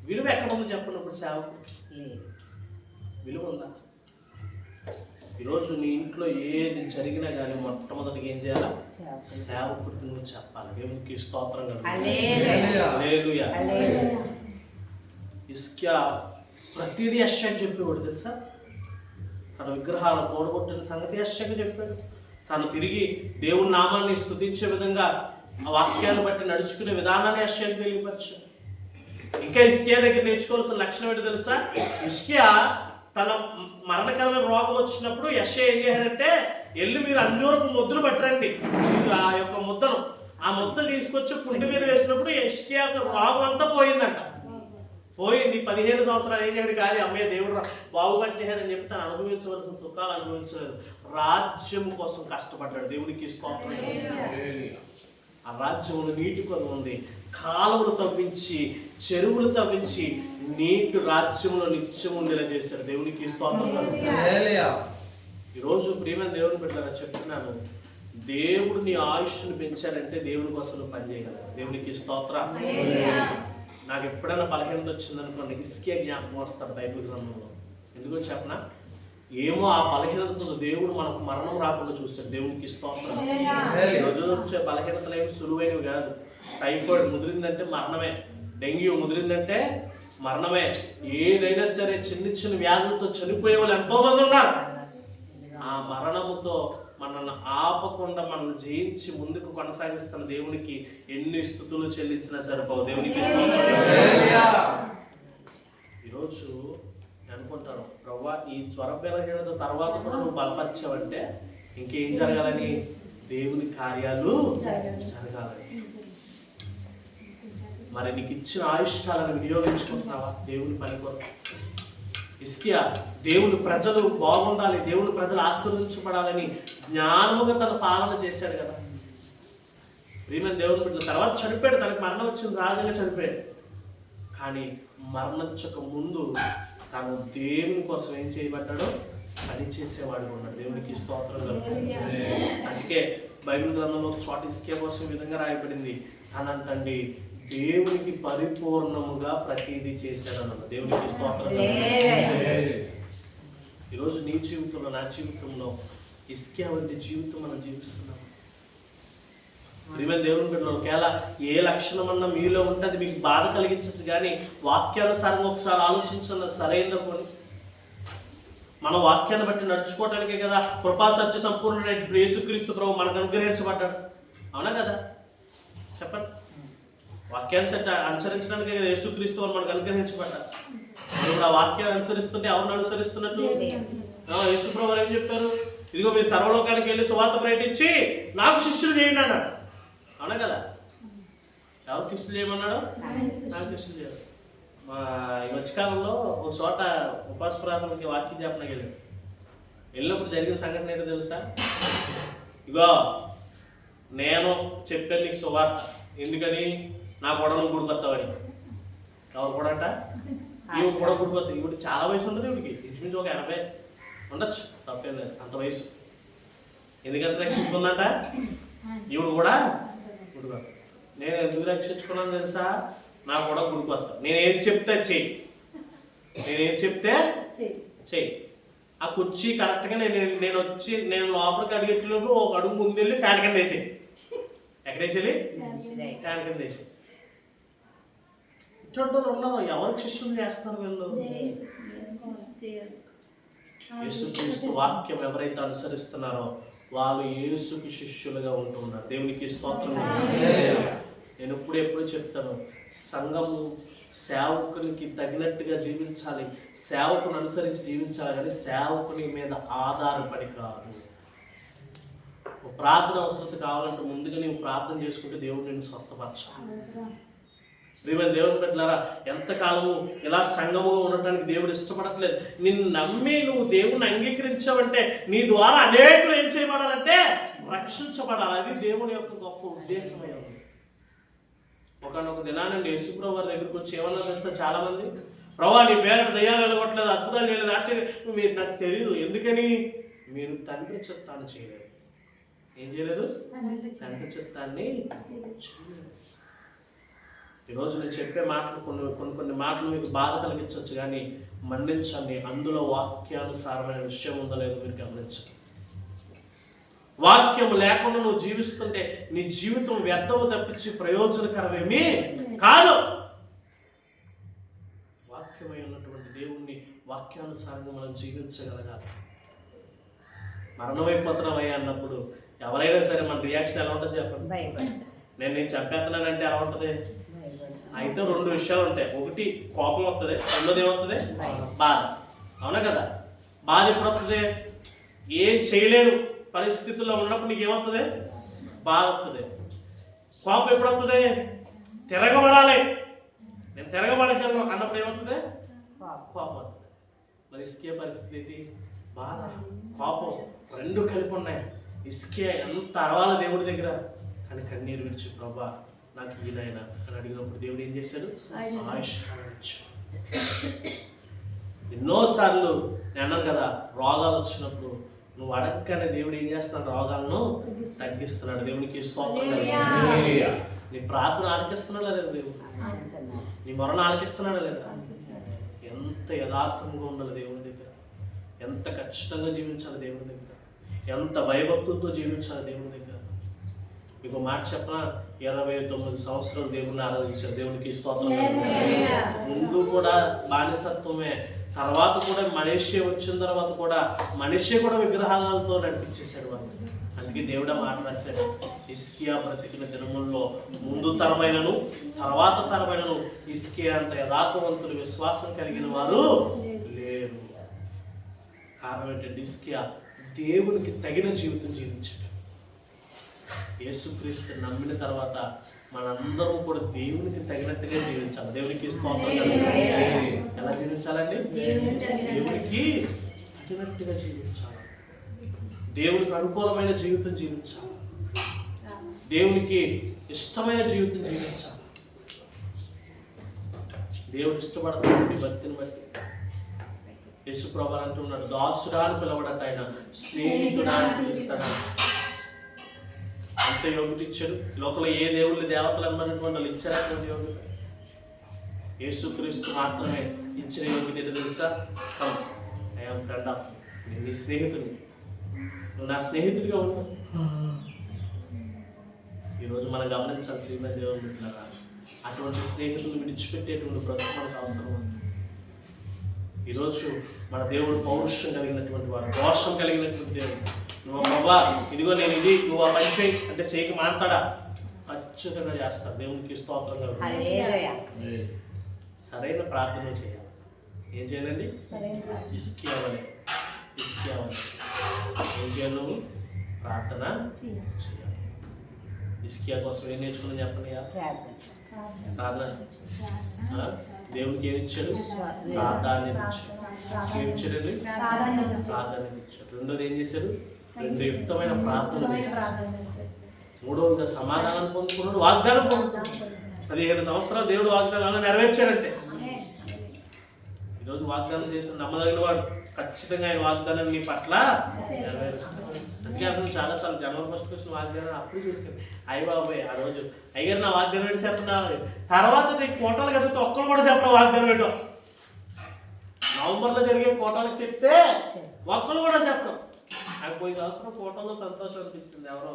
విలువ ఎక్కడ ఉందో చెప్పండి. ఇప్పుడు సేవకు విలువ ఉందా? ఈరోజు నీ ఇంట్లో ఏది జరిగినా కానీ మొట్టమొదటిగా ఏం చేయాలా? సేవకుడికి నువ్వు చెప్పాలి. దేవునికి స్తోత్రం హల్లెలూయా. హిజ్కియా ప్రతిదీ యెషయాకు చెప్పేవాడు తెలుసా? తన విగ్రహాలు పోడగొట్టిన సంగతి యెషయాకు చెప్పాడు. తను తిరిగి దేవుని నామాన్ని స్తుతించే విధంగా ఆ వాక్యాన్ని బట్టి నడుచుకునే విధానాన్ని యెషయాకు తెలియపరిచాడు. ఇంకా హిజ్కియా దగ్గర నేర్చుకోవాల్సిన లక్షణం ఏంటో తెలుసా? హిజ్కియా తన మరణకరమైన రోగం వచ్చినప్పుడు యెషయా ఏం చేశాడంటే, వెళ్ళి మీరు అంజూరపు ముద్దలు పట్టరండి, ఆ యొక్క ముద్దను, ఆ ముద్ద తీసుకొచ్చి కుంటి మీద వేసినప్పుడు హిజ్కియా రోగం అంతా పోయిందంట. పోయింది. 15 సంవత్సరాలు ఏం చేయడు కానీ అమ్మయ్య దేవుడు బాగుపడి చేయడని చెప్పి తను అనుభవించవలసిన సుఖాలు అనుభవించలేదు. రాజ్యం కోసం కష్టపడ్డాడు. దేవునికి స్తోత్రం. ఆ రాజ్యంలో నీటి కొద్ది ఉంది. కాలువలు తవ్వించి, చెరువులు తవ్వించి నీటి రాజ్యంలో నిత్యం ఉండేలా చేశాడు. దేవునికి స్తోత్రం. ఈరోజు ప్రియమైన దేవుని బిడ్డలారా చెప్తున్నాను, దేవుడు నీ ఆయుష్ను పెంచాడంటే దేవుని కోసం నువ్వు పనిచేయగలవు. దేవునికి స్తోత్రం. నాకు ఎప్పుడైనా బలహీనత వచ్చిందనుకోండి, హిజ్కియా జ్ఞాపకం వస్తాడు బైబిల్ గ్రంథంలో. ఎందుకో చెప్పనా? ఏమో ఆ బలహీనతతో దేవుడు మనకు మరణం రాకుండా చూస్తాడు. దేవునికి స్తోత్రం. ఈరోజు వచ్చే బలహీనతలు ఏమి సులువైనవి కాదు. టైఫాయిడ్ ముదిరిందంటే మరణమే, డెంగ్యూ ముదిరిందంటే మరణమే. ఏదైనా సరే చిన్న చిన్న వ్యాధులతో చనిపోయే వాళ్ళు ఎంతో మంది ఉన్నారు. ఆ మరణముతో మనల్ని ఆపకుండా మనల్ని జయించి ముందుకు కొనసాగిస్తున్న దేవునికి ఎన్ని స్తుతులు చెల్లించినా సరిపోవు. దేవునికి ఈరోజు అనుకుంటాను, ప్రవ్వా ఈ జ్వర బలహీనత తర్వాత కూడా నువ్వు బలపరిచావంటే ఇంకేం జరగాలని? దేవుని కార్యాలు జరగాలని. మరి నీకు ఇచ్చిన ఆయుష్కాలను వినియోగించుకుంటున్నావా దేవుని పని కొరకు? హిజ్కియా దేవుని ప్రజలు బాగుండాలి, దేవుని ప్రజలు ఆశీర్వదించబడాలని జ్ఞానముగా తన పాలన చేశాడు కదా. ప్రియమైన దేవుని బిడ్డల తర్వాత చనిపోయాడు, తనకు మరణం వచ్చింది, రాజంగా చనిపోయాడు. కానీ మరణించక ముందు తాను దేవుని కోసం ఏం చేయబడ్డాడో పని చేసేవాడు ఉన్నాడు. దేవునికి స్తోత్రం కలుగుతుంది. అందుకే బైబిల్ గ్రంథంలో ఒక చోట హిజ్కియా కోసం ఈ విధంగా రాయబడింది, తనంటండి దేవునికి పరిపూర్ణముగా ప్రతిదీ చేశాడు అన్నమాట. దేవునికి స్తోత్రం. ఈరోజు నీ జీవితంలో, నా జీవితంలో హిజ్కియా వంటి జీవితం మనం జీవిస్తున్నాం. దేవుని బిడ్డలు, ఒకవేళ ఏ లక్షణం అన్నా మీలో ఉంటుంది మీకు బాధ కలిగించచ్చు, కానీ వాక్యానుసారంగా ఒకసారి ఆలోచించండి, సరైన కొని మన వాక్యాన్ని బట్టి నడుచుకోవటానికే కదా కృపా సత్య సంపూర్ణుడైన యేసుక్రీస్తు ప్రభు మనకు అనుగ్రహించబడ్డాడు. అవునా కదా? చెప్పండి. వాక్యాన్ని అనుసరించడానికి కదా యేసుక్రీస్తు వారు మనకు అనుగ్రహించబడ్డారు. మనం ఆ వాక్యాన్ని అనుసరిస్తుంటే ఎవరిని అనుసరిస్తున్నట్టు? యేసు ప్రభు ఏం చెప్పారు? ఇదిగో మీరు సర్వలోకానికి వెళ్ళి సువార్త ప్రకటించి నాకు శిష్యులు చేయండి అన్నాడు. అవునా కదా? ఎవరు శిష్యులు చేయమన్నాడు? నాకు శిష్యులు చేయాలి. మా ఈ మధ్యకాలంలో ఒక చోట ఉపాస ప్రార్థనకి వాక్యం చెప్పడానికి వెళ్ళినప్పుడు జరిగిన సంఘటన ఏంటో తెలుసా? ఇగో నేను చెప్పాను నీకు సువార్త, ఎందుకని? నా కూడా నువ్వు గుడికొస్తావని. ఎవరు కూడా అంట? ఈవిడ కూడా గుడికొస్తాయి. ఈవిడ చాలా వయసు ఉండదు, ఈవిడికి ఇంచుమించు ఒక 80 ఉండొచ్చు, తప్పేం లేదు అంత వయసు. ఎందుకంటే రక్షించుకుందంట ఈవిడ కూడా గుడికొత్త. నేను ఎందుకు రక్షించుకున్నాను తెలుసా? నా కూడా గుడికొత్త. నేనేం చెప్తే చెయ్యి, నేనేం చెప్తే చెయ్యి. ఆ కుర్చీ కరెక్ట్గా నేను వచ్చి నేను లోపలికి అడిగేట్లోపు ఒక అడుగు ముందు వెళ్ళి ఫ్యాన్ కింద వేసి, ఎక్కడేసేది? ఫ్యాన్ కింద వేసి. ఇటువంటి ఉన్నారు. ఎవరికి శిష్యులు చేస్తారు వీళ్ళు? యేసుక్రీస్తు వాక్యం ఎవరైతే అనుసరిస్తున్నారో వాళ్ళు యేసుకి శిష్యులుగా ఉంటున్నారు. దేవునికి స్తోత్రం. నేను ఎప్పుడు చెప్తాను, సంఘము సేవకునికి తగినట్టుగా జీవించాలి, సేవకుని అనుసరించి జీవించాలి, కానీ సేవకుని మీద ఆధారపడి కాదు. ప్రార్థన అవసరం కావాలంటే ముందుగా నీవు ప్రార్థన చేసుకుంటే దేవుడు నిన్ను స్వస్థపరచాలి. ప్రియమైన దేవుని బిడ్డలారా, ఎంతకాలము ఇలా సంఘముగా ఉండటానికి దేవుడు ఇష్టపడట్లేదు. నిన్ను నమ్మి నువ్వు దేవుని అంగీకరించావంటే నీ ద్వారా అనేకులు ఏం చేయబడాలంటే రక్షించబడాలి. అది దేవుని యొక్క గొప్ప ఉద్దేశమై ఉంది. ఒకనొక దినానండి యేసుప్రభు వారి దగ్గరికి వచ్చి ఏమన్నా తెలుసా చాలా మంది, ప్రభా నీ పేరు దయ్యాలు వెళ్ళగొట్టలేదు, అద్భుతాలు చేయలేదు, ఆశ్చర్యం మీరు నాకు తెలియదు. ఎందుకని? మీరు తండ్రి చిత్తాన్ని చేయలేదు. ఏం చేయలేదు? తండ్రి చిత్తాన్ని చేయలేదు. ఈరోజు నేను చెప్పే మాటలు కొన్ని మాటలు మీకు బాధ కలిగించవచ్చు, కానీ మన్నించండి. అందులో వాక్యానుసారమైన విషయం ఉందో లేదో మీరు గమనించండి. వాక్యం లేకుండా నువ్వు జీవిస్తుంటే నీ జీవితం వ్యర్థము తప్పించి ప్రయోజనకరమేమీ కాదు. వాక్యమై ఉన్నటువంటి దేవుణ్ణి వాక్యానుసారంగా మనం జీవించగలగాలి. మరణమైపోతున్నామయ్యా అన్నప్పుడు ఎవరైనా సరే మన రియాక్షన్ ఎలా ఉంటుంది చెప్పండి? నేను చెప్పేస్తున్నానంటే ఎలా ఉంటుంది? అయితే 2 విషయాలు ఉంటాయి. ఒకటి కోపం వస్తుంది, రెండోది ఏమవుతుంది? బాధ. అవునా కదా? బాధ ఎప్పుడు వస్తుంది? ఏం చేయలేను పరిస్థితుల్లో ఉన్నప్పుడు నీకు ఏమవుతుంది? బాధ వస్తుంది. కోపం ఎప్పుడు వస్తుంది? తిరగబడాలి, నేను తిరగబడగలను అన్నప్పుడు ఏమవుతుంది? కోపం వస్తుంది. మరి హిజ్కియా పరిస్థితి ఏంటి? బాధ, కోపం రెండు కలిపి ఉన్నాయి. హిజ్కియా ఎంత అరవాలి దేవుడి దగ్గర, కానీ కన్నీరు విడిచి ప్రభా నాకు ఈయనైనా అని అడిగినప్పుడు దేవుడు ఏం చేశాడు? ఆయుష్కాలం ఇచ్చాడు. ఎన్నోసార్లు నేను అన్నాను కదా, రోగాలు వచ్చినప్పుడు నువ్వు అడగగానే దేవుడు ఏం చేస్తున్నాడు? రోగాలను తగ్గిస్తున్నాడు. దేవునికి స్తోత్రం. నీ ప్రార్థన ఆలకిస్తున్నాడా లేదా దేవుడు? నీ మొరను ఆలకిస్తున్నాడా లేదా? ఎంత యథార్థంగా ఉండాలి దేవుని దగ్గర, ఎంత ఖచ్చితంగా జీవించాలి దేవుని దగ్గర, ఎంత భయభక్తులతో జీవించాలి దేవుని దగ్గర. మీకు మాట చెప్పిన 29 సంవత్సరాలు దేవుని ఆరాధించారు. దేవునికి స్తోత్రం. ముందు కూడా బానిసత్వమే, తర్వాత కూడా మనిషి వచ్చిన తర్వాత కూడా మనిషి కూడా విగ్రహాలతో నడిపించేశాడు వాళ్ళు. అందుకే దేవుడు మాట రాశాడు, హిజ్కియా బ్రతికిన దినముల్లో ముందు తరమైనను తర్వాత తరమైనను హిజ్కియా అంత యథార్థవంతులు విశ్వాసం కలిగిన వారు లేరు. కారణం ఏంటంటే హిజ్కియా దేవునికి తగిన జీవితం జీవించాడు. యేసుక్రీస్తు నమ్మిన తర్వాత మనందరం కూడా దేవునికి తగినట్టుగా జీవించాలి. దేవునికి స్తోత్రం. ఎలా జీవించాలండి? దేవునికి తగినట్టుగా జీవించాలి. దేవునికి అనుకూలమైన జీవితం జీవించాలి. దేవునికి ఇష్టమైన జీవితం జీవించాలి. దేవుడు ఇష్టపడతాడు భక్తిని బట్టి. యేసు ప్రభువు అంటున్నాడు, దాసుడా అని పిలవడట, ఆయన స్నేహితుడా అని పిలుస్తాడు. అంత యోగ్యత ఇచ్చాడు. లోకంలో ఏ దేవుళ్ళు దేవతలు అన్నటువంటి వాళ్ళు ఇచ్చారటువంటి యోగ్యత యేసుక్రీస్తు మాత్రమే ఇచ్చిన యోగ్యత ఏంటో తెలుసా? Come, I am friend of you. నేను నీ స్నేహితుడిని, నువ్వు నా స్నేహితుడిగా ఉన్నావు. ఈరోజు మనం గమనించాలి శ్రీమతి దేవుని బిడ్డలారా, అటువంటి స్నేహితులు విడిచిపెట్టేటువంటి బ్రతుకు మనకు అవసరం ఉంది. ఈరోజు మన దేవుడు పౌరుషం కలిగినటువంటి వాడు, దోషం కలిగినటువంటి దేవుడు. నువ్వు బాబా ఇదిగో నేను ఇది, నువ్వు ఆ పని చేయి అంటే చేయకి మాట్లాడా, ఖచ్చితంగా చేస్తాడు. దేవునికి స్తోత్రంగా. సరైన ప్రార్థన చేయాలి. ఏం చేయాలండి? హిజ్కియా వలె ఏం చేయాలి? నువ్వు ప్రార్థన చేయాలి. హిజ్కియా కోసం ఏం నేర్చుకుని చెప్పండి. ప్రార్థన. దేవునికి ఏమి ఇచ్చాడు? ప్రాధాన్యత ఇచ్చాడు. ఏమి ఇచ్చాడండి? ప్రాధాన్యత ఇచ్చాడు. రెండోది ఏం చేశాడు? 2 యుక్తమైన ప్రార్థన చేశాడు. మూడవదిగా సమాధానం పొందుకున్నాడు, వాగ్దానం పొందుకున్నాడు. 15 సంవత్సరాలు దేవుడు వాగ్దానాలను నెరవేర్చాడంటే, ఈరోజు వాగ్దానం చేసిన నమ్మదగిన వాడు ఖచ్చితంగా ఆయన వాగ్దానం నీ పట్ల నెరవేరుస్తాడు. అందుకే అతను చాలాసార్లు జనవరి 1st వచ్చిన వాగ్దానం అప్పుడు చూసుకుని, అయ్య బాబాయ్ ఆ రోజు అయ్యారు నా వాగ్దానం ఏంటి చెప్పినా, తర్వాత నీకు కోటలు కడిగితే ఒక్కరు కూడా చెప్పిన వాగ్దానం ఏంటో. నవంబర్లో జరిగే కోటాలకు చెప్తే ఒక్కరు కూడా చెప్పడం. నాకు పోయిన సంవత్సరం కోటల్లో సంతోషం అనిపించింది. ఎవరో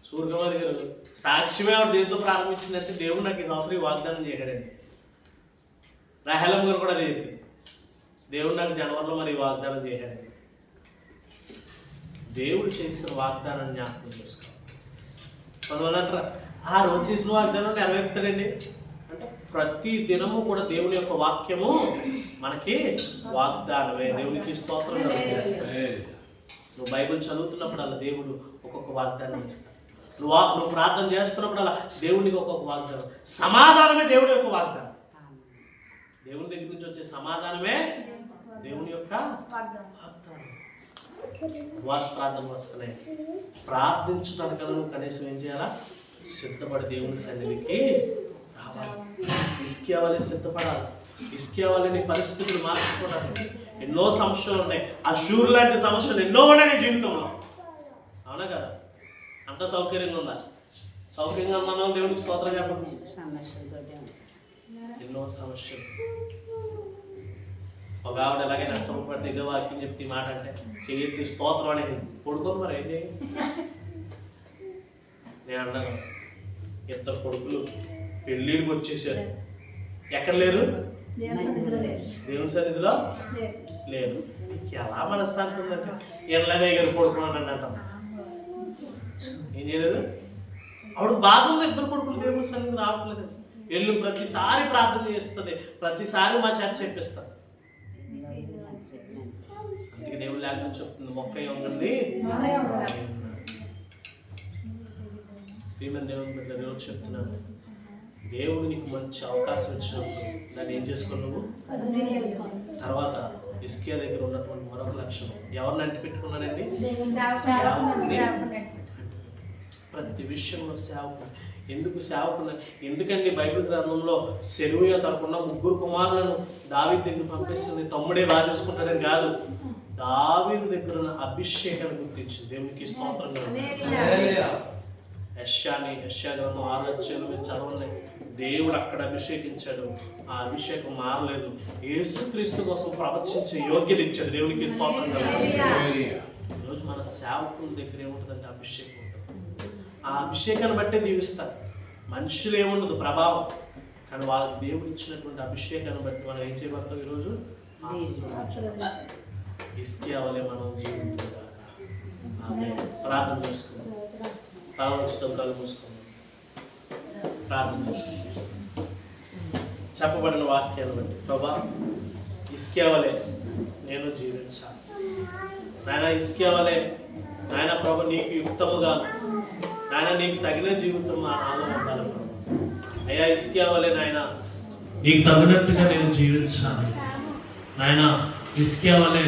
సూర్యకుమారి గారు సాక్ష్యమే ఆవిడ దేంతో ప్రారంభించిందంటే, దేవుడు నాకు ఈ సంవత్సరం వాగ్దానం చేయడండి. రాహేలం గారు కూడా అదే చెప్పింది, దేవుడు నాకు జనవరిలో మరి వాగ్దానం చేయడండి. దేవుడు చేసిన వాగ్దానాన్ని జ్ఞాపకం చేసుకోవాలి. కొంతమంది అంటారా, ఆ రోజు చేసిన వాగ్దానం నెరవేరుతాడండి అంటే, ప్రతి దినము కూడా దేవుని యొక్క వాక్యము మనకి వాగ్దానమే. దేవునికి స్తోత్రం. నువ్వు బైబిల్ చదువుతున్నప్పుడు అలా దేవుడు ఒక్కొక్క వాగ్దానం ఇస్తాడు. నువ్వు ప్రార్థన చేస్తున్నప్పుడు అలా దేవునికి ఒక్కొక్క వాగ్దానం. సమాధానమే దేవుడి యొక్క వాగ్దానం. దేవుని దగ్గర నుంచి వచ్చే సమాధానమే దేవుని యొక్క వాగ్దానం. ఉపవాస ప్రార్థనలు వస్తున్నాయి. ప్రార్థించడానికి కదా నువ్వు కనీసం ఏం చేయాలా? సిద్ధపడి దేవుని సన్నిధికి రావాలి. హిజ్కియా వలె సిద్ధపడాలి. హిజ్కియా వలె నీ పరిస్థితులు మార్చుకోవడానికి ఎన్నో సమస్యలు ఉన్నాయి. అషూర్ లాంటి సమస్యలు ఎన్నో ఉన్నాయి నీ జీవితంలో. అవునా కదా? అంత సౌకర్యంగా ఉందా? సౌకర్యంగా ఉందన్నా దేవునికి స్తోత్రం చెప్పండి. ఎన్నో సమస్యలు. ఒక ఆవిడ ఎలాగే నష్టపడి ఇదే వాక్యం చెప్తే మాట అంటే చెయ్యి స్తోత్రం అనేది కొడుకోదు. మరి ఏంటి నేను అన్నాను, 2 కొడుకులు పెళ్ళిడికి వచ్చేసారు. ఎక్కడ లేరు? దేవుని సన్నిధిలో లేరు. ఎలా మనశ్శాంతి ఉందంటే, ఎల్లదే గారు కొడుకున్నాను అంటాం. ఏం చేయలేదు? ఆవిడ బాగుంది. 2 కొడుకులు దేవుని సన్నిధి రావట్లేదు. ఎల్లు ప్రతిసారి ప్రార్థన చేస్తుంది, ప్రతిసారి మా చేత చెప్పిస్తుంది. అందుకే దేవుడు లేకుండా చెప్తుంది, మొక్క ఏముంది దేవుని బిడ్డ. దేవుడు చెప్తున్నాను, దేవుడు నీకు మంచి అవకాశం ఇచ్చినప్పుడు దాన్ని ఏం చేసుకో నువ్వు. తర్వాత హిజ్కియా దగ్గర ఉన్నటువంటి మరొక లక్షణం, ఎవరిని అంటి పెట్టుకున్నానండి? సేవకుని. ప్రతి విషయంలో సేవకుడు. ఎందుకు సేవకుడు? ఎందుకండి బైబిల్ గ్రంథంలో సెరూయా తరపున 3 కుమారులను దావీదు దగ్గర పంపిస్తుంది. తమ్ముడే బాగా చూసుకుంటాడని కాదు, దావీదు దగ్గర ఉన్న అభిషేకాన్ని గుర్తించింది. దేవునికి స్తోత్రం. యెషయా గ్రంథం 6 అధ్యాయంలో మీరు చదవండి. దేవుడు అక్కడ అభిషేకించాడు. ఆ అభిషేకం మారలేదు. యేసుక్రీస్తు కోసం ప్రవచించే యోగ్యత ఇచ్చాడు. దేవునికి స్తోత్రం కలుగుతుంది. ఈరోజు మన సేవకుల దగ్గర ఏముంటుందంటే అభిషేకం ఉంటుంది. ఆ అభిషేకాన్ని బట్టే దీవిస్తారు. మనుషులు ఏముండదు ప్రభావం, కానీ వాళ్ళకి దేవుడు ఇచ్చినటువంటి అభిషేకాన్ని బట్టి మనం ఏం చేయబడతాం ఈరోజు హిజ్కియా వలె మనం జీవించాలి. ఆమె ప్రార్థన చేసుకుందాం. ప్రారంభించడం కళ్ళు మూసుకుందాం. ప్రార్థన చేసుకుందాం. చెప్పబడిన వాక్యాలు బట్టి ప్రభా హిజ్కియా వలె నేను జీవించాలి నాయన. హిజ్కియా వలె నాయన ప్రభు నీకు యుక్తముగా నాయన నీకు తగిన జీవితం నాలో ఉండాలి ప్రభు. అయ్యా హిజ్కియా వలె నాయన నీకు తగినట్టుగా నేను జీవించాలి నాయన. హిజ్కియా వలె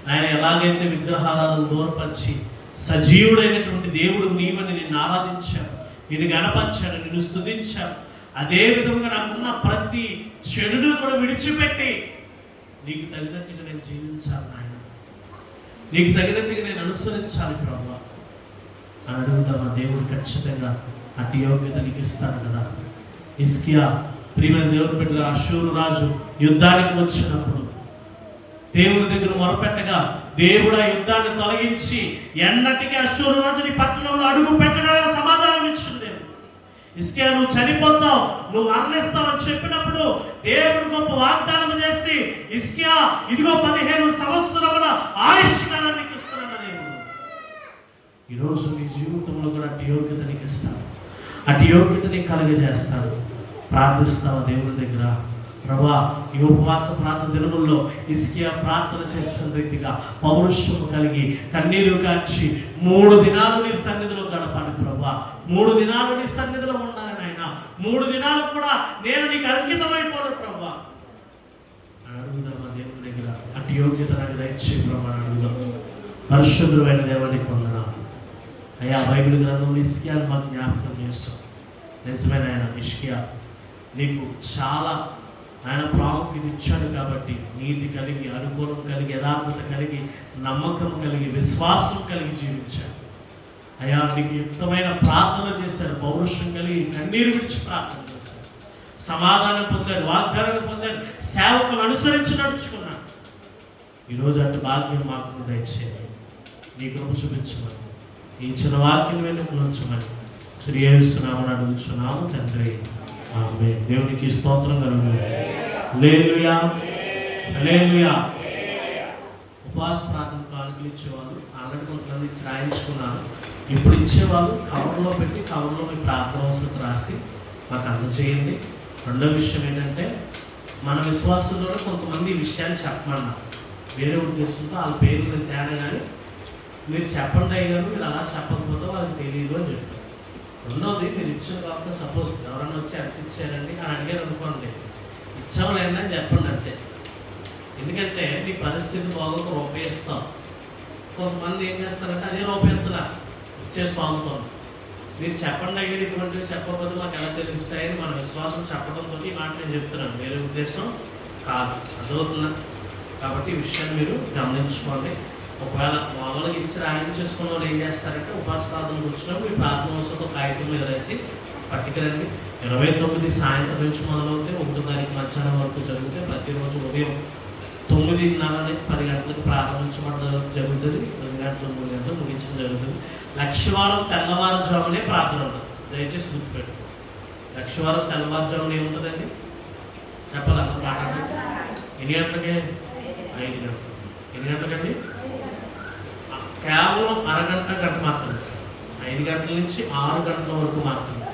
ఆయన ఎలాగైతే విగ్రహాలను దూరపరిచి సజీవుడైనటువంటి దేవుడు నీవని నిన్ను ఆరాధించాను, నిన్ను గణపరిచాను, నిన్ను స్తుతించాను. అదే విధంగా నాకున్న ప్రతి చెడును కూడా విడిచిపెట్టి నీకు తగినట్టుగా నేను జీవించాలి నాయన, నీకు తగినట్టుగా నేను అనుసరించాలి ప్రభు అని అడుగుతా. మా దేవుడు ఖచ్చితంగా అట్టి యోగ్యత నీకు ఇస్తాను కదా. హిజ్కియా ప్రియమైన దేవుడు బిడ్డల అష్షూరు రాజు యుద్ధానికి వచ్చినప్పుడు దేవుని దగ్గర మొరపెట్టగా దేవుడు ఆ యుద్ధాన్ని తొలగించి ఎన్నటికీ అష్షూరు రాజుని పట్టణంలో అడుగు పెట్టడానికి సమాధానం ఇచ్చింది. హిజ్కియా నువ్వు చనిపోతావు, నువ్వు మరణిస్తావు అని చెప్పినప్పుడు దేవుడు గొప్ప వాగ్దానం చేసి హిజ్కియా ఇదిగో 15 సంవత్సరముల ఆయుష్కాలాన్ని నీకు ఇస్తున్నాను దేవుడు. ఈరోజు నీ జీవితంలో కూడా అటు యోగ్యత నీకు ఇస్తాను, అటు యోగ్యత నీకు కలుగజేస్తాను. ప్రార్థిస్తావా దేవుని దగ్గర? ప్రభా ఈ ఉపవాస ప్రార్థన దినముల్లో హిజ్కియా ప్రార్థన చేస్తున్న రీతిగా పౌరుషము కలిగి కన్నీరు కాచి 3 దినాలు నీ సన్నిధిలో గడపాలి ప్రభా. 3 దినాలు నీ సన్నిధిలో ఉండాలి నాయన. 3 దినాలు కూడా నేను నీకు అంకితమైపోను ప్రభా అని అడుగుదాం మా దేవుని దగ్గర. అటు యోగ్యత నాకు దయచేయి ప్రభా అని అడుగుదాం. పరిశుద్ధమైన దేవునికి వందనాలు అయ్యా. బైబిల్ గ్రంథం హిజ్కియాను మాకు జ్ఞాపకం చేస్తాం. నిజమైన ఆయన హిజ్కియా నీకు చాలా ఆయన ప్రాముఖ్యత ఇచ్చాడు కాబట్టి నీతి కలిగి, అనుకూలం కలిగి, యథార్థత కలిగి, నమ్మకం కలిగి, విశ్వాసం కలిగి జీవించాడు అయ్యా. నీకు యుక్తమైన ప్రార్థన చేశాడు, పౌరుషం కలిగి కన్నీరు విడిచి ప్రార్థన చేశాడు, సమాధానం పొందాడు, వాగ్దానం పొందాడు, సేవకులు అనుసరించి నడుచుకున్నాడు. ఈరోజు అటు భాగ్యం మాకు దయచేయండి, నీ కృప చూపించమని, ఈ చిన్న వాక్యం వెనుక ఉంచమని శ్రీ యేసునామమున అడుగుచున్నాము తండ్రి, ఆమేన్. దేవునికి స్తోత్రం కలుగును. హల్లెలూయా, హల్లెలూయా. ఉపవాస ప్రార్థన కానుకలు ఇచ్చేవాళ్ళు ఆల్రెడీ కొంతమంది ఇచ్చి రాయించుకున్నారు. ఇప్పుడు ఇచ్చేవాళ్ళు కవర్లో పెట్టి కవర్లో మీ ప్రార్థన అవసరం రాసి మాకు అందజేయండి. రెండో విషయం ఏంటంటే మన విశ్వాసంలోనే కొంతమంది ఈ విషయాన్ని చెప్పమన్నారు. వేరే ఉద్దేశంతో వాళ్ళ పేర్లు తేడా కానీ మీరు చెప్పండి అయ్యారు, మీరు అలా చెప్పకపోతే వాళ్ళకి తెలియదు అని చెప్పారు. రెండోది మీరు ఇచ్చిన కాబట్టి సపోజ్ ఎవరైనా వచ్చి అర్పించారండి అని అడిగారు అనుకోండి, ఇచ్చామలేనా అని చెప్పండి అంతే. ఎందుకంటే మీ పరిస్థితి బాగోక రూపాయి ఇస్తాం. కొంతమంది ఏం చేస్తారంటే అదే రూపాయి ఎత్తున ఇచ్చేసి బాగుతాం. మీరు చెప్పండి అయ్యారు ఇటువంటివి చెప్పకపోతే మాకు ఎలా తెలుస్తాయని మన విశ్వాసం చెప్పడంతో ఈ మాట నేను చెప్తున్నాను, వేరే ఉద్దేశం కాదు. అర్థమవుతుందా? కాబట్టి ఈ విషయాన్ని మీరు గమనించుకోండి. ఒకవేళ మామూలుగా ఇచ్చి రాయించేసుకున్న వాళ్ళు ఏం చేస్తారంటే ఉపవాస ప్రార్థన కూర్చున్నప్పుడు ఈ ప్రార్థన అవసరంతో కాగితం మీద రాసి పట్టుకురండి. 29 సాయంత్రం నుంచి మొదలవుతే 1 తారీఖు మధ్యాహ్నం వరకు జరిగితే ప్రతిరోజు ఉదయం 9:30 10 గంటలకు ప్రారంభించబడడం జరుగుతుంది. 2 గంటలు 3 గంటలు ముగించడం జరుగుతుంది. లక్షవారం తెల్లవారుజామునే ప్రార్థన ఉంటుంది. దయచేసి గుర్తుపెట్టు. లక్షవారం తెల్లవారుజామున ఏముంటుందండి చెప్పాలి? ఎన్ని గంటలకే? 5 గంటలు. ఎన్ని గంటలకండి? కేవలం అరగంట గంట మాత్రమే. 5 గంటల నుంచి 6 గంటల వరకు మాత్రమే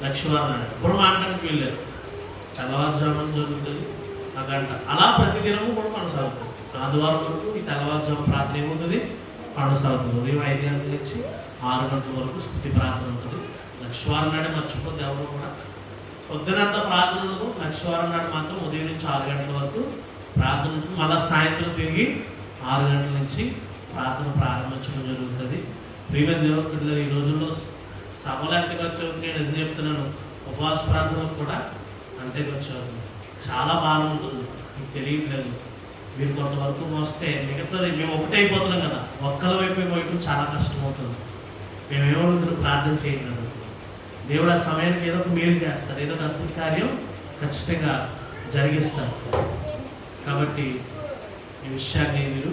లక్షవారం నాడు. ఇప్పుడు మాట్లాడడానికి వెళ్ళలేదు. తెల్లవారుజామున జరుగుతుంది 1 గంట. అలా ప్రతిదినము కూడా కొనసాగుతుంది. ఆదివారం వరకు ఈ తెల్లవారుజాము ప్రార్థన ఏముంటుంది? కొనసాగుతుంది. ఉదయం 5 గంటల నుంచి 6 గంటల వరకు స్తుతి ప్రార్థన ఉంటుంది. లక్షవారం నాడే మర్చిపోతే ఎవరు కూడా పొద్దునంత ప్రార్థన ఉండదు. లక్షవారం నాడు మాత్రం ఉదయం నుంచి 6 గంటల వరకు ప్రార్థన ఉంటుంది. మళ్ళీ సాయంత్రం తిరిగి 6 గంటల నుంచి ప్రార్థన ప్రారంభించడం జరుగుతుంది. ప్రియమైన దేవుడు ఈ రోజుల్లో సభలు ఎంత ఖర్చు అవుతుంది నేను ఎందుకు చెప్తున్నాను, ఉపవాస ప్రార్థనకు కూడా అంతే ఖర్చు అవుతుంది. చాలా బాగుంటుంది, మీకు తెలియట్లేదు. మీరు కొంతవరకు వస్తే మిగతాది మేము ఒకటే అయిపోతున్నాం కదా, ఒక్కల వైపు పోయటం చాలా కష్టమవుతుంది. మేమేమో ప్రార్థన చేయగలం. దేవుడు ఆ సమయానికి ఏదో ఒక మేలు చేస్తారు, ఏదో ఒక అద్భుత కార్యం ఖచ్చితంగా జరిగిస్తారు. కాబట్టి ఈ విషయాన్ని మీరు